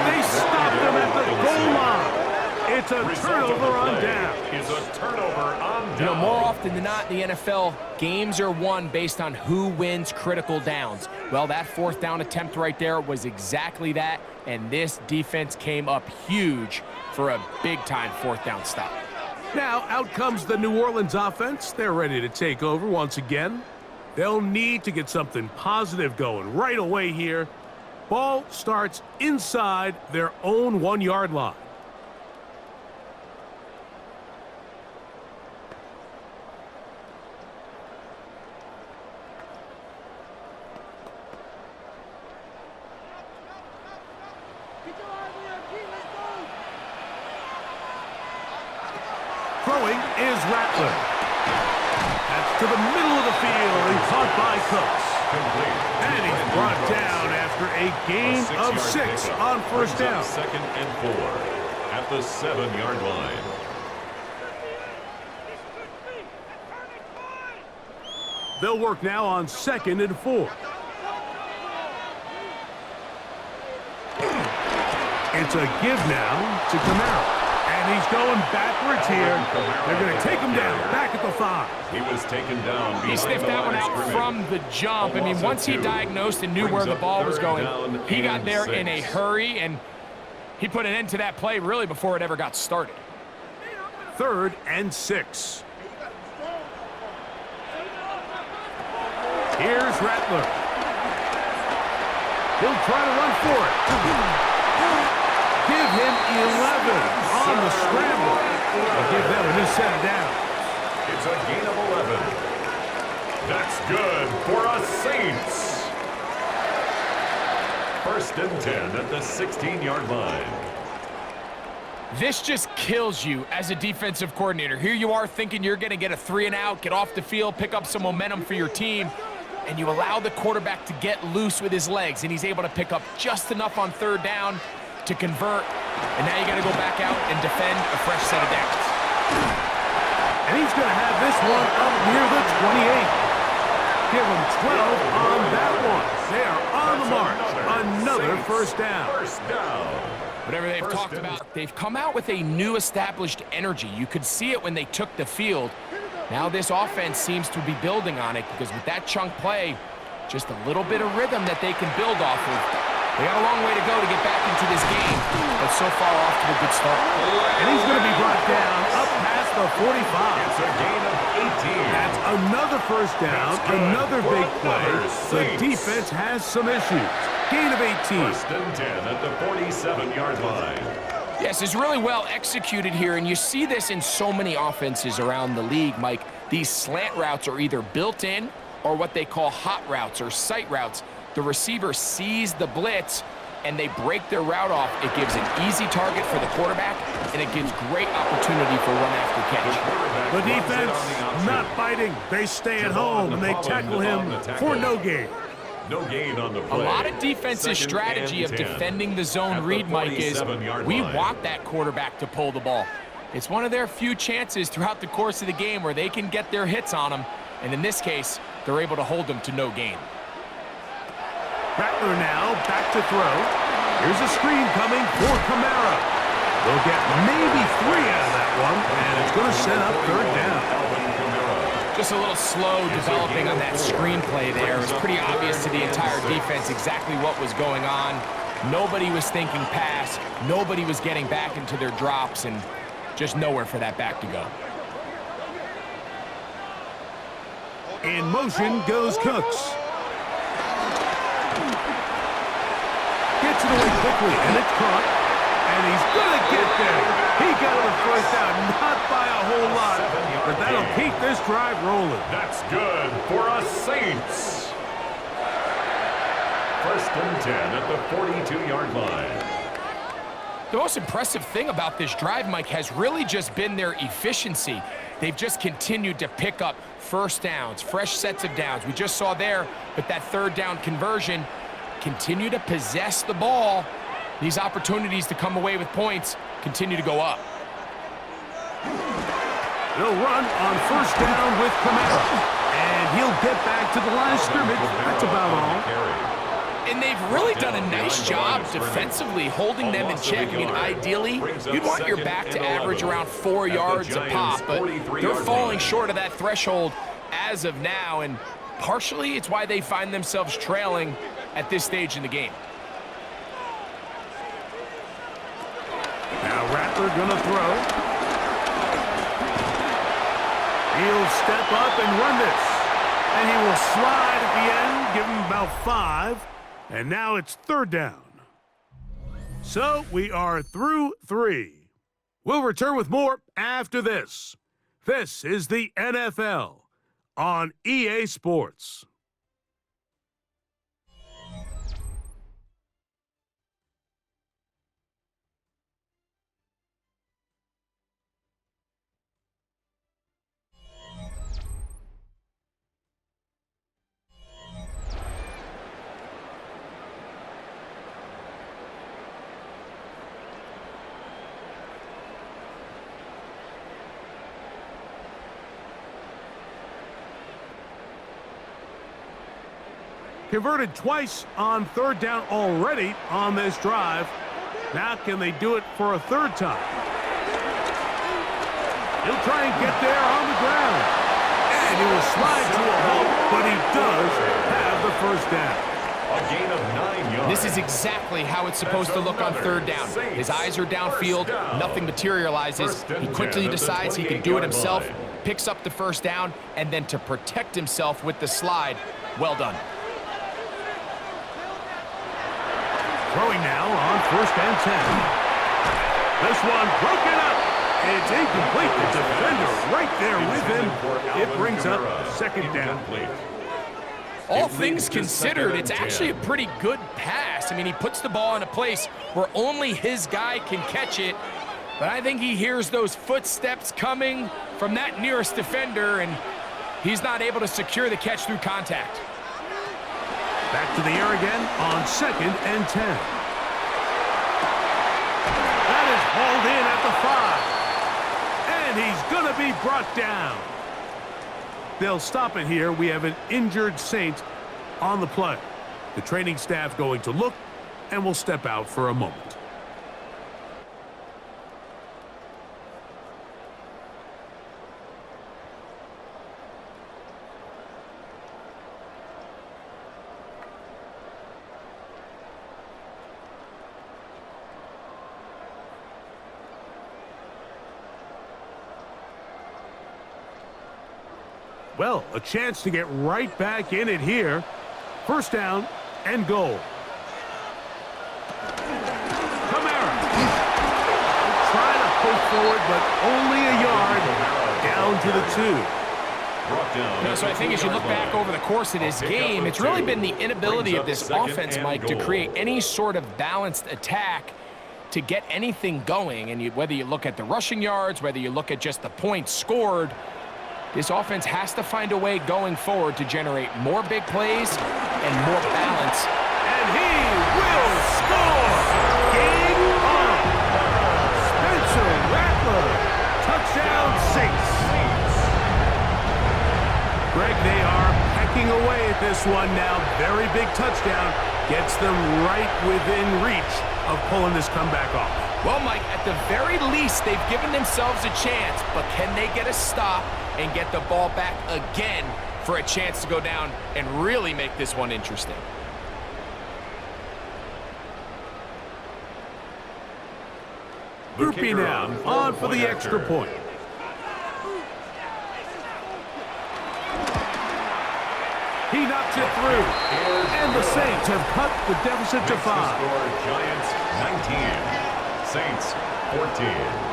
They stopped him at the goal line. It's a turnover on down. Is a turnover on down. You know, more often than not in the NFL, games are won based on who wins critical downs. Well, that 4th down attempt right there was exactly that, and this defense came up huge for a big-time 4th down stop. Now, out comes the New Orleans offense. They're ready to take over once again. They'll need to get something positive going right away here. Ball starts inside their own 1-yard line. Throwing is Rattler. That's to the middle of the field and caught by Cooks. And he's brought down after a gain of 6 on 1st down. 2nd and 4 at the 7-yard line. They'll work now on 2nd and 4. It's a give now to Camaro. And he's going backwards here. They're going to take him down, back at the 5. He was taken down. He sniffed that one out from the jump. I mean, once he diagnosed and knew where the ball was going, he got there in a hurry, and he put an end to that play really before it ever got started. 3rd and 6. Here's Rattler. He'll try to run for it. Give him 11 on the scramble. I'll give them a new set of downs. It's a gain of 11. That's good for us Saints. 1st and 10 at the 16-yard line. This just kills you as a defensive coordinator. Here you are thinking you're going to get a 3-and-out, get off the field, pick up some momentum for your team, and you allow the quarterback to get loose with his legs, and he's able to pick up just enough on 3rd down to convert, and now you got to go back out and defend a fresh set of downs. And he's going to have this one up near the 28. Give him 12 on that one. They are on the march. Another 1st down. 1st down. Whatever they've talked about, they've come out with a new established energy. You could see it when they took the field. Now this offense seems to be building on it because with that chunk play, just a little bit of rhythm that they can build off of. They got a long way to go to get back into this game, but so far off to a good start. And he's going to be brought down up past the 45. It's a gain of 18. That's another 1st down, another big play. The defense has some issues. Gain of 18. 1st and 10 at the 47-yard line. Yes, it's really well executed here, and you see this in so many offenses around the league, Mike. These slant routes are either built in or what they call hot routes or sight routes. The receiver sees the blitz, and they break their route off. It gives an easy target for the quarterback, and it gives great opportunity for run after catch. The defense not biting. They stay at home, and they tackle him for no gain. No gain on the play. A lot of defense's strategy of defending the zone read, Mike, is we want that quarterback to pull the ball. It's one of their few chances throughout the course of the game where they can get their hits on him, and in this case, they're able to hold them to no gain. Rattler now back to throw. Here's a screen coming for Camaro. They'll get maybe 3 out of that one, and it's going to set up 3rd down. Just a little slow developing on that screenplay there. It was pretty obvious to the entire defense exactly what was going on. Nobody was thinking pass. Nobody was getting back into their drops, and just nowhere for that back to go. In motion goes Cooks. Gets it away quickly, and it's caught. And he's going to get there. He got the 1st down, not by a whole lot, but that'll keep this drive rolling. That's good for us Saints. 1st and 10 at the 42-yard line. The most impressive thing about this drive, Mike, has really just been their efficiency. They've just continued to pick up 1st downs, fresh sets of downs. We just saw there with that 3rd down conversion, continue to possess the ball. These opportunities to come away with points, continue to go up. They'll run on first down with Kamara. And he'll get back to the line of scrimmage. That's about all. And they've really done a nice job defensively holding them in check. I mean, ideally, you'd want your back to average around 4 yards a pop, but they're falling short of that threshold as of now, and partially it's why they find themselves trailing at this stage in the game. Now Rattler gonna throw. He'll step up and run this. And he will slide at the end, give him about 5. And now it's third down. So we are through 3. We'll return with more after this. This is the NFL on EA Sports. Converted twice on third down already on this drive. Now can they do it for a third time? He'll try and get there on the ground. And he will slide to a halt, but he does have the first down. A gain of 9 yards. This is exactly how it's supposed to look on third down. His eyes are downfield, nothing materializes. He quickly decides he can do it himself, picks up the first down, and then to protect himself with the slide, well done. Throwing now on first and 10. This one broken up. It's incomplete. The defender right there with him. It brings up second down. All things considered, it's actually a pretty good pass. I mean, he puts the ball in a place where only his guy can catch it. But I think he hears those footsteps coming from that nearest defender, and he's not able to secure the catch through contact. Back to the air again on second and 10. That is hauled in at the 5. And he's going to be brought down. They'll stop it here. We have an injured Saint on the play. The training staff going to look and will step out for a moment. Well, a chance to get right back in it here. First down and goal. Kamara. Trying to push forward, but only a yard down to the 2. So I think as you look back over the course of this game, it's really been the inability of this offense, Mike, to create any sort of balanced attack to get anything going. And whether you look at the rushing yards, whether you look at just the points scored, this offense has to find a way going forward to generate more big plays and more balance. And he will score! Game on! Spencer Rattler! Touchdown Saints! Greg, they are pecking away at this one now. Very big touchdown. Gets them right within reach of pulling this comeback off. Well, Mike, at the very least, they've given themselves a chance, but can they get a stop and get the ball back again for a chance to go down and really make this one interesting? Groupie now on for the extra point. He knocks it through. And the Saints have cut the deficit to 5. Giants 19. Saints 14.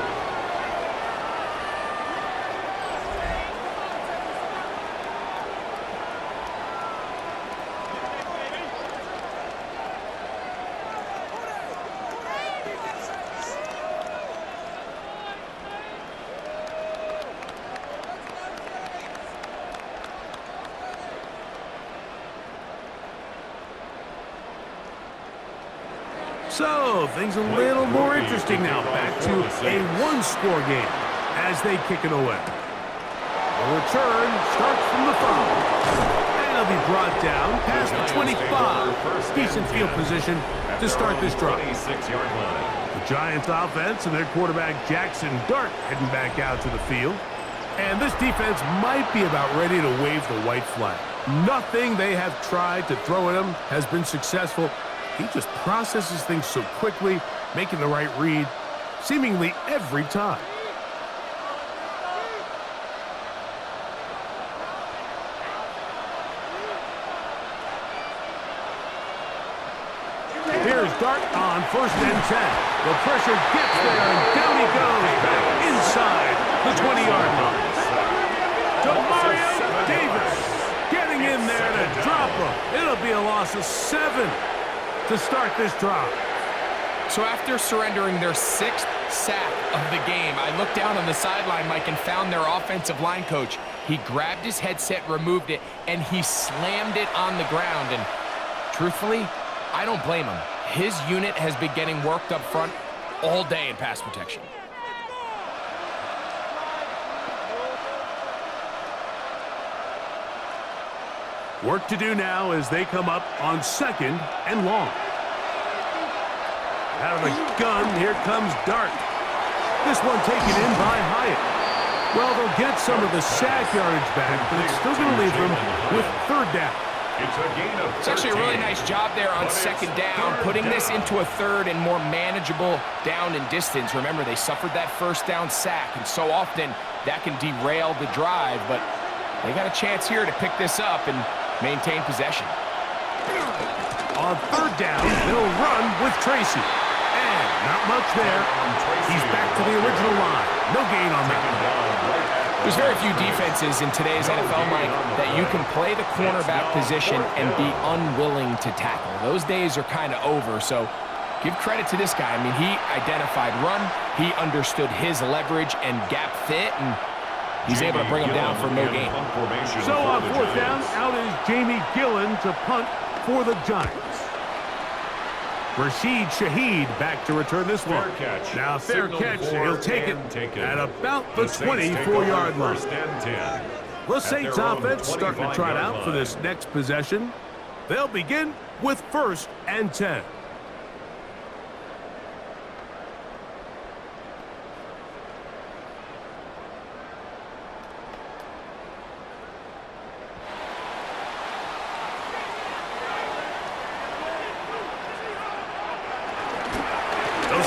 So, things a little more interesting now. Back to a one-score game as they kick it away. The return starts from the 5. And it'll be brought down past the 25. Decent field position to start this drive. The Giants offense and their quarterback Jackson Dart heading back out to the field. And this defense might be about ready to wave the white flag. Nothing they have tried to throw at him has been successful. He just processes things so quickly, making the right read seemingly every time. Here's Dart on 1st and 10. The pressure gets there, and down he goes back inside the 20-yard line. Demario Davis getting in there to drop him. It'll be a loss of 7 to start this drive. So after surrendering their 6th sack of the game, I looked down on the sideline, Mike, and found their offensive line coach. He grabbed his headset, removed it, and he slammed it on the ground. And truthfully, I don't blame him. His unit has been getting worked up front all day in pass protection. Work to do now as they come up on 2nd and long. Out of the gun, here comes Dart. This one taken in by Hyatt. Well, they'll get some of the sack yardage back, but it's still going to leave them with 3rd down. It's actually a really nice job there on 2nd down, putting this into a 3rd and more manageable down and distance. Remember, they suffered that 1st down sack, and so often that can derail the drive, but they got a chance here to pick this up and maintain possession. On 3rd down, they'll run with Tracy. And not much there. He's back to the original line. No gain on that. There's very few defenses in today's NFL, Mike, that you can play the cornerback position and be unwilling to tackle. Those days are kind of over, so give credit to this guy. I mean, he identified run, he understood his leverage and gap fit, and he's able to bring him down for no gain. So on 4th down, out is Jamie Gillen to punt for the Giants. Rashid Shaheed back to return this one. Now fair catch, he'll take it at about the 24-yard line. The Saints offense starting to trot out for this next possession. They'll begin with 1st and 10.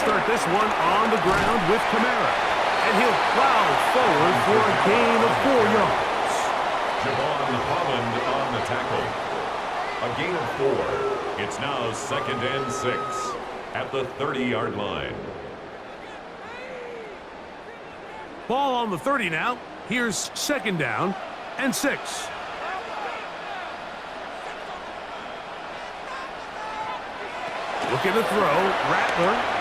Start this one on the ground with Kamara. And he'll plow forward for a gain of 4 yards. Javon Holland on the tackle. A gain of 4. It's now 2nd and 6 at the 30-yard line. Ball on the 30 now. Here's 2nd down and 6. Looking to throw. Rattler.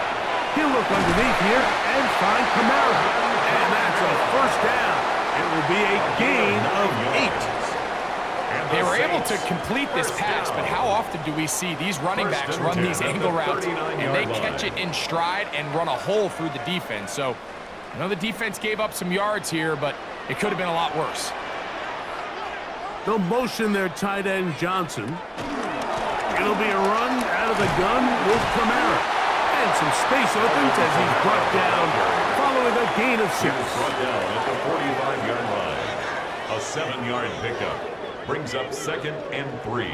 He'll look underneath here and find Kamara. And that's a 1st down. It will be a gain of 8. They were able to complete this pass, but how often do we see these running backs run these angle routes and they catch it in stride and run a hole through the defense? So I know the defense gave up some yards here, but it could have been a lot worse. They'll motion their tight end Johnson. It'll be a run out of the gun with Kamara. And some space opens as he's brought down following a gain of 6. Brought down at the 45-yard line. A 7-yard pickup brings up 2nd and 3.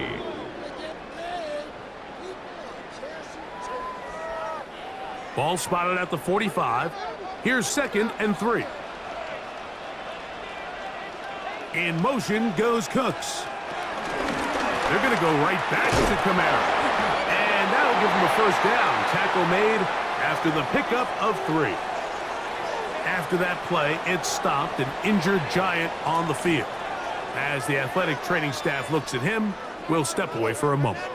Ball spotted at the 45. Here's 2nd and 3. In motion goes Cooks. They're going to go right back to Kamara. And that'll give him a 1st down. Tackle made after the pickup of 3. After that play, it stopped an injured Giant on the field. As the athletic training staff looks at him, we'll step away for a moment.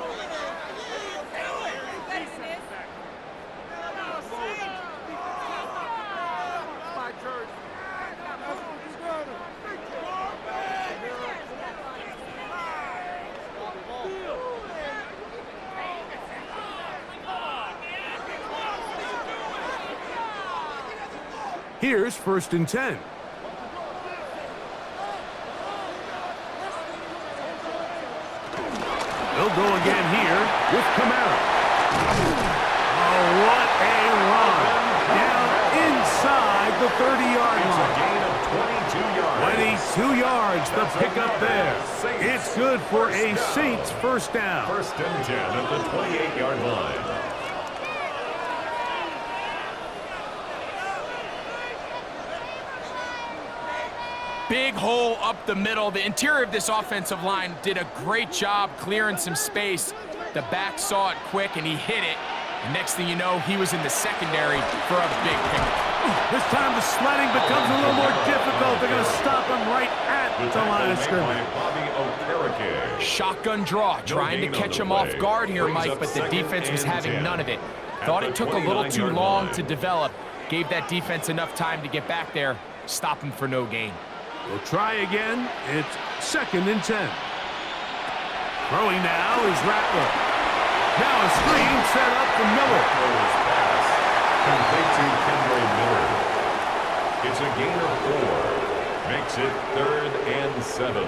Here's 1st and 10. They'll go again here with Camara. Oh, what a run. Down inside the 30-yard line. Gain of 22 yards. 22 yards, the pickup there. It's good for a Saints first down. 1st and 10 at the 28-yard line. Big hole up the middle. The interior of this offensive line did a great job clearing some space. The back saw it quick, and he hit it. And next thing you know, he was in the secondary for a big pickup. This time the sledding becomes a little more difficult. They're going to stop him right at the line of scrimmage. Shotgun draw, trying to catch him off guard here, Mike, but the defense was having none of it. Thought it took a little too long to develop. Gave that defense enough time to get back there. Stop him for no gain. We'll try again. It's 2nd and 10. Throwing now is Rattler. Now a screen set up for Miller. Complete to Kendall Miller. It's a gain of 4. Makes it 3rd and 7.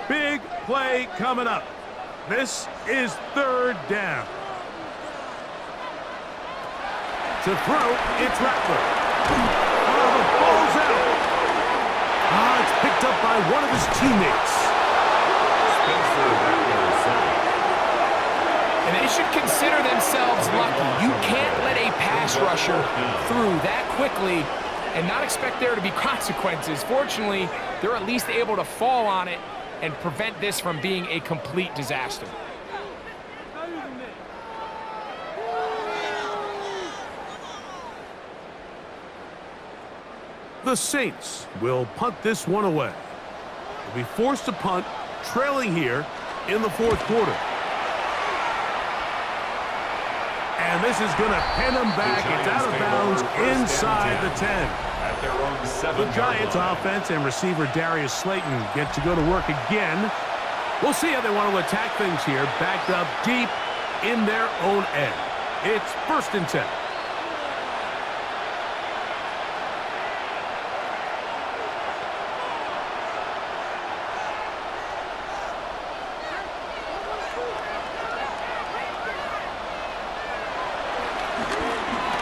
Big play coming up. This is 3rd down. To throw, it's Rattler. Oh, the ball's out. Ah, it's picked up by one of his teammates. And they should consider themselves lucky. You can't let a pass rusher through that quickly and not expect there to be consequences. Fortunately, they're at least able to fall on it and prevent this from being a complete disaster. The Saints will punt this one away. They'll be forced to punt, trailing here in the 4th quarter. And this is going to pin them back. It's out of bounds inside the 10. At their own 7. The Giants offense and receiver Darius Slayton get to go to work again. We'll see how they want to attack things here, backed up deep in their own end. It's 1st and 10.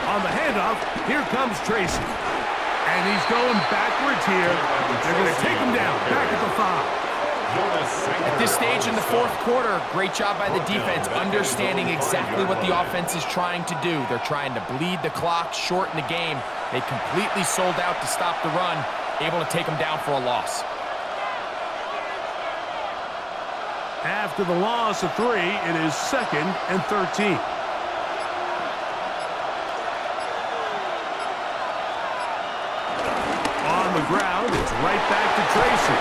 On the handoff, here comes Tracy. And he's going backwards here. They're going to take him down, back at the 5. At this stage in the 4th quarter, great job by the defense, understanding exactly what the offense is trying to do. They're trying to bleed the clock, shorten the game. They completely sold out to stop the run, able to take them down for a loss. After the loss of 3, it is 2nd and 13. On the ground, it's right back to Tracy.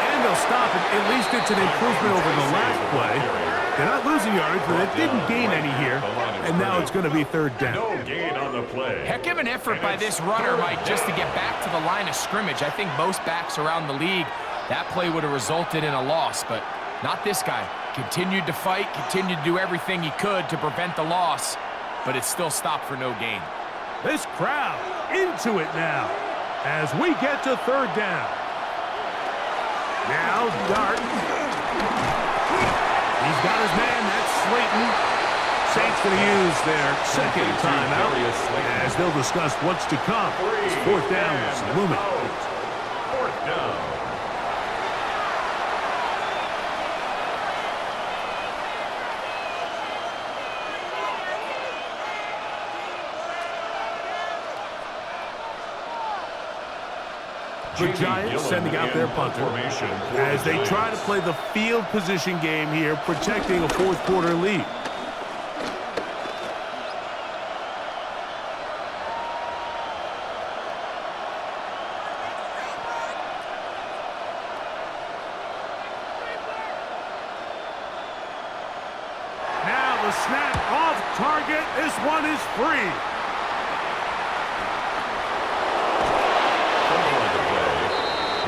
And they'll stop it. At least it's an improvement over the last play. They're not losing yards, but it didn't gain any here. And now it's going to be 3rd down. No gain on the play. Heck of an effort by this runner, Mike, just to get back to the line of scrimmage. I think most backs around the league, that play would have resulted in a loss, but not this guy. Continued to fight, continued to do everything he could to prevent the loss, but it still stopped for no gain. This crowd into it now as we get to 3rd down. Now Dart. He's got his man, that's Slayton. Saints going to use their 2nd timeout as they'll discuss what's to come. 4th down is looming. 4th down. The Giants sending out their punter as they try to play the field position game here, protecting a 4th quarter lead. Now the snap off target. This one is free.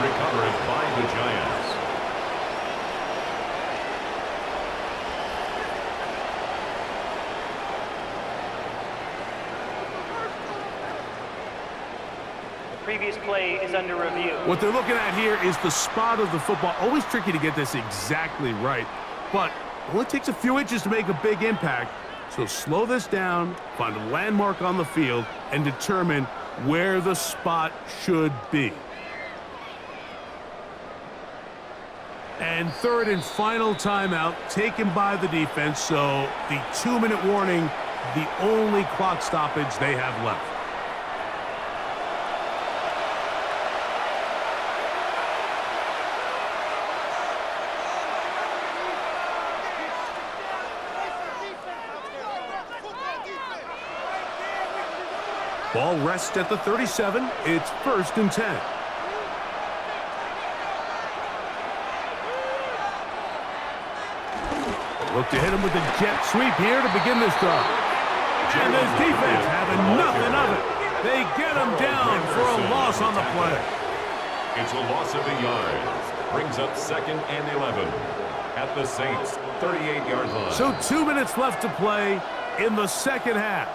Recovered by the Giants. Previous play is under review. What they're looking at here is the spot of the football. Always tricky to get this exactly right, but it only takes a few inches to make a big impact. So slow this down, find a landmark on the field, and determine where the spot should be. And third and final timeout taken by the defense, so the 2-minute warning, the only clock stoppage they have left. Ball rests at the 37. It's 1st and 10. Look to hit him with a jet sweep here to begin this drive. And this defense having nothing of it. They get him down for a loss on the play. It's a loss of a yard. Brings up 2nd and 11 at the Saints' 38-yard line. So 2 minutes left to play in the second half.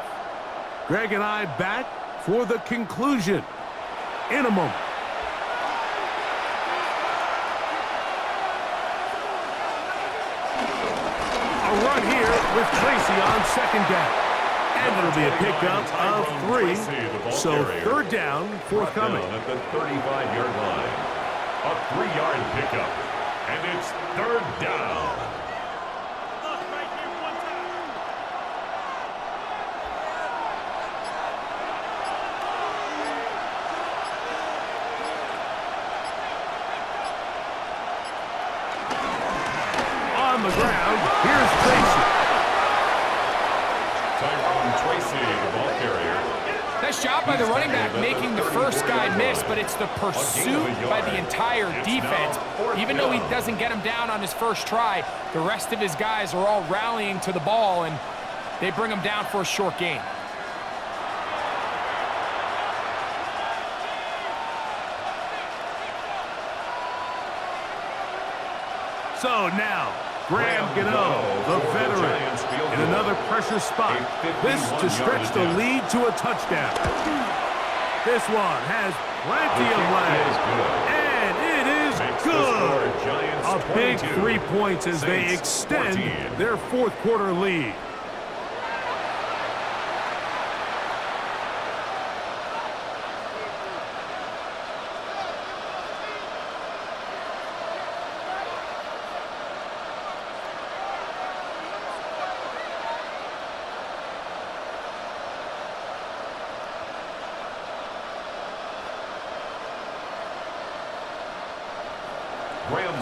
Greg and I back for the conclusion in a moment. A run here with Tracy on 2nd down. And it'll be a pickup of 3. So 3rd down forthcoming. At the 35-yard line. A 3-yard pickup. And it's 3rd down. On the ground, here's Tracy. Tracy, the ball carrier. Nice job by the running back making the first guy miss, but it's the pursuit by the entire defense. Even though he doesn't get him down on his first try, the rest of his guys are all rallying to the ball, and they bring him down for a short gain. So now, Graham Gano, the veteran, in another pressure spot. This to stretch the lead to a touchdown. This one has plenty of legs, and it is good. A big 3 points as they extend their 4th quarter lead.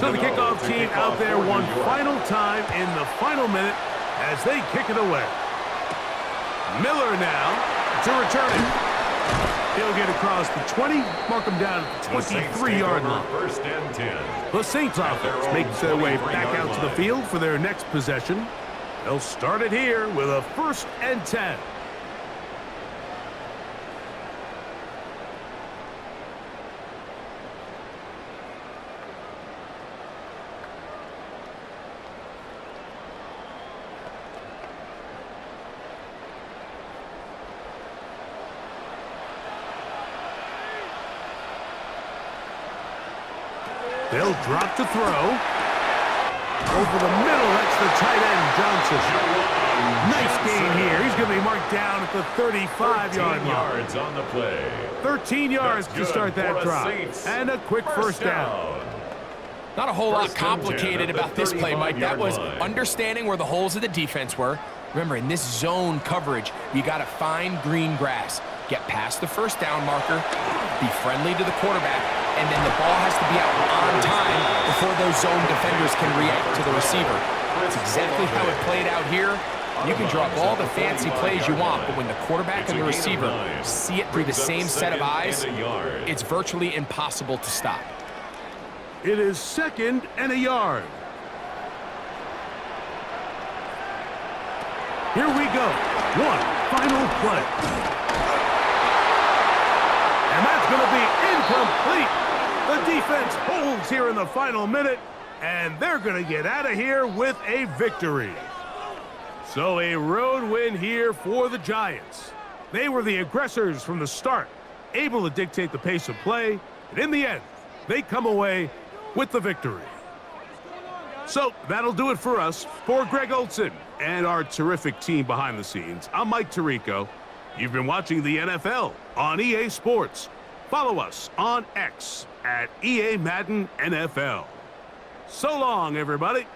So the kickoff team out there one final time in the final minute as they kick it away. Miller now to return it. He'll get across the 20, mark him down at the 23-yard line. 1st and 10. The Saints offense makes their way back out to the field for their next possession. They'll start it here with a 1st and 10. They'll drop to throw. Over the middle, that's the tight end, Johnson. Nice gain here. He's going to be marked down at the 35-yard line. Yards on the play. 13 yards to start that drive. And a quick first down. Not a whole lot complicated about this play, Mike. That was understanding where the holes of the defense were. Remember, in this zone coverage, you got to find green grass. Get past the first down marker, be friendly to the quarterback, and then the ball has to be out on time before those zone defenders can react to the receiver. That's exactly how it played out here. You can draw up all the fancy plays you want, but when the quarterback and the receiver see it through the same set of eyes, it's virtually impossible to stop. It is 2nd and a yard. Here we go. One final play. And that's going to be incomplete. The defense holds here in the final minute, and they're going to get out of here with a victory. So a road win here for the Giants. They were the aggressors from the start, able to dictate the pace of play, and in the end, they come away with the victory. So that'll do it for us. For Greg Olson and our terrific team behind the scenes, I'm Mike Tirico. You've been watching the NFL on EA Sports. Follow us on X at EA Madden NFL. So long, everybody.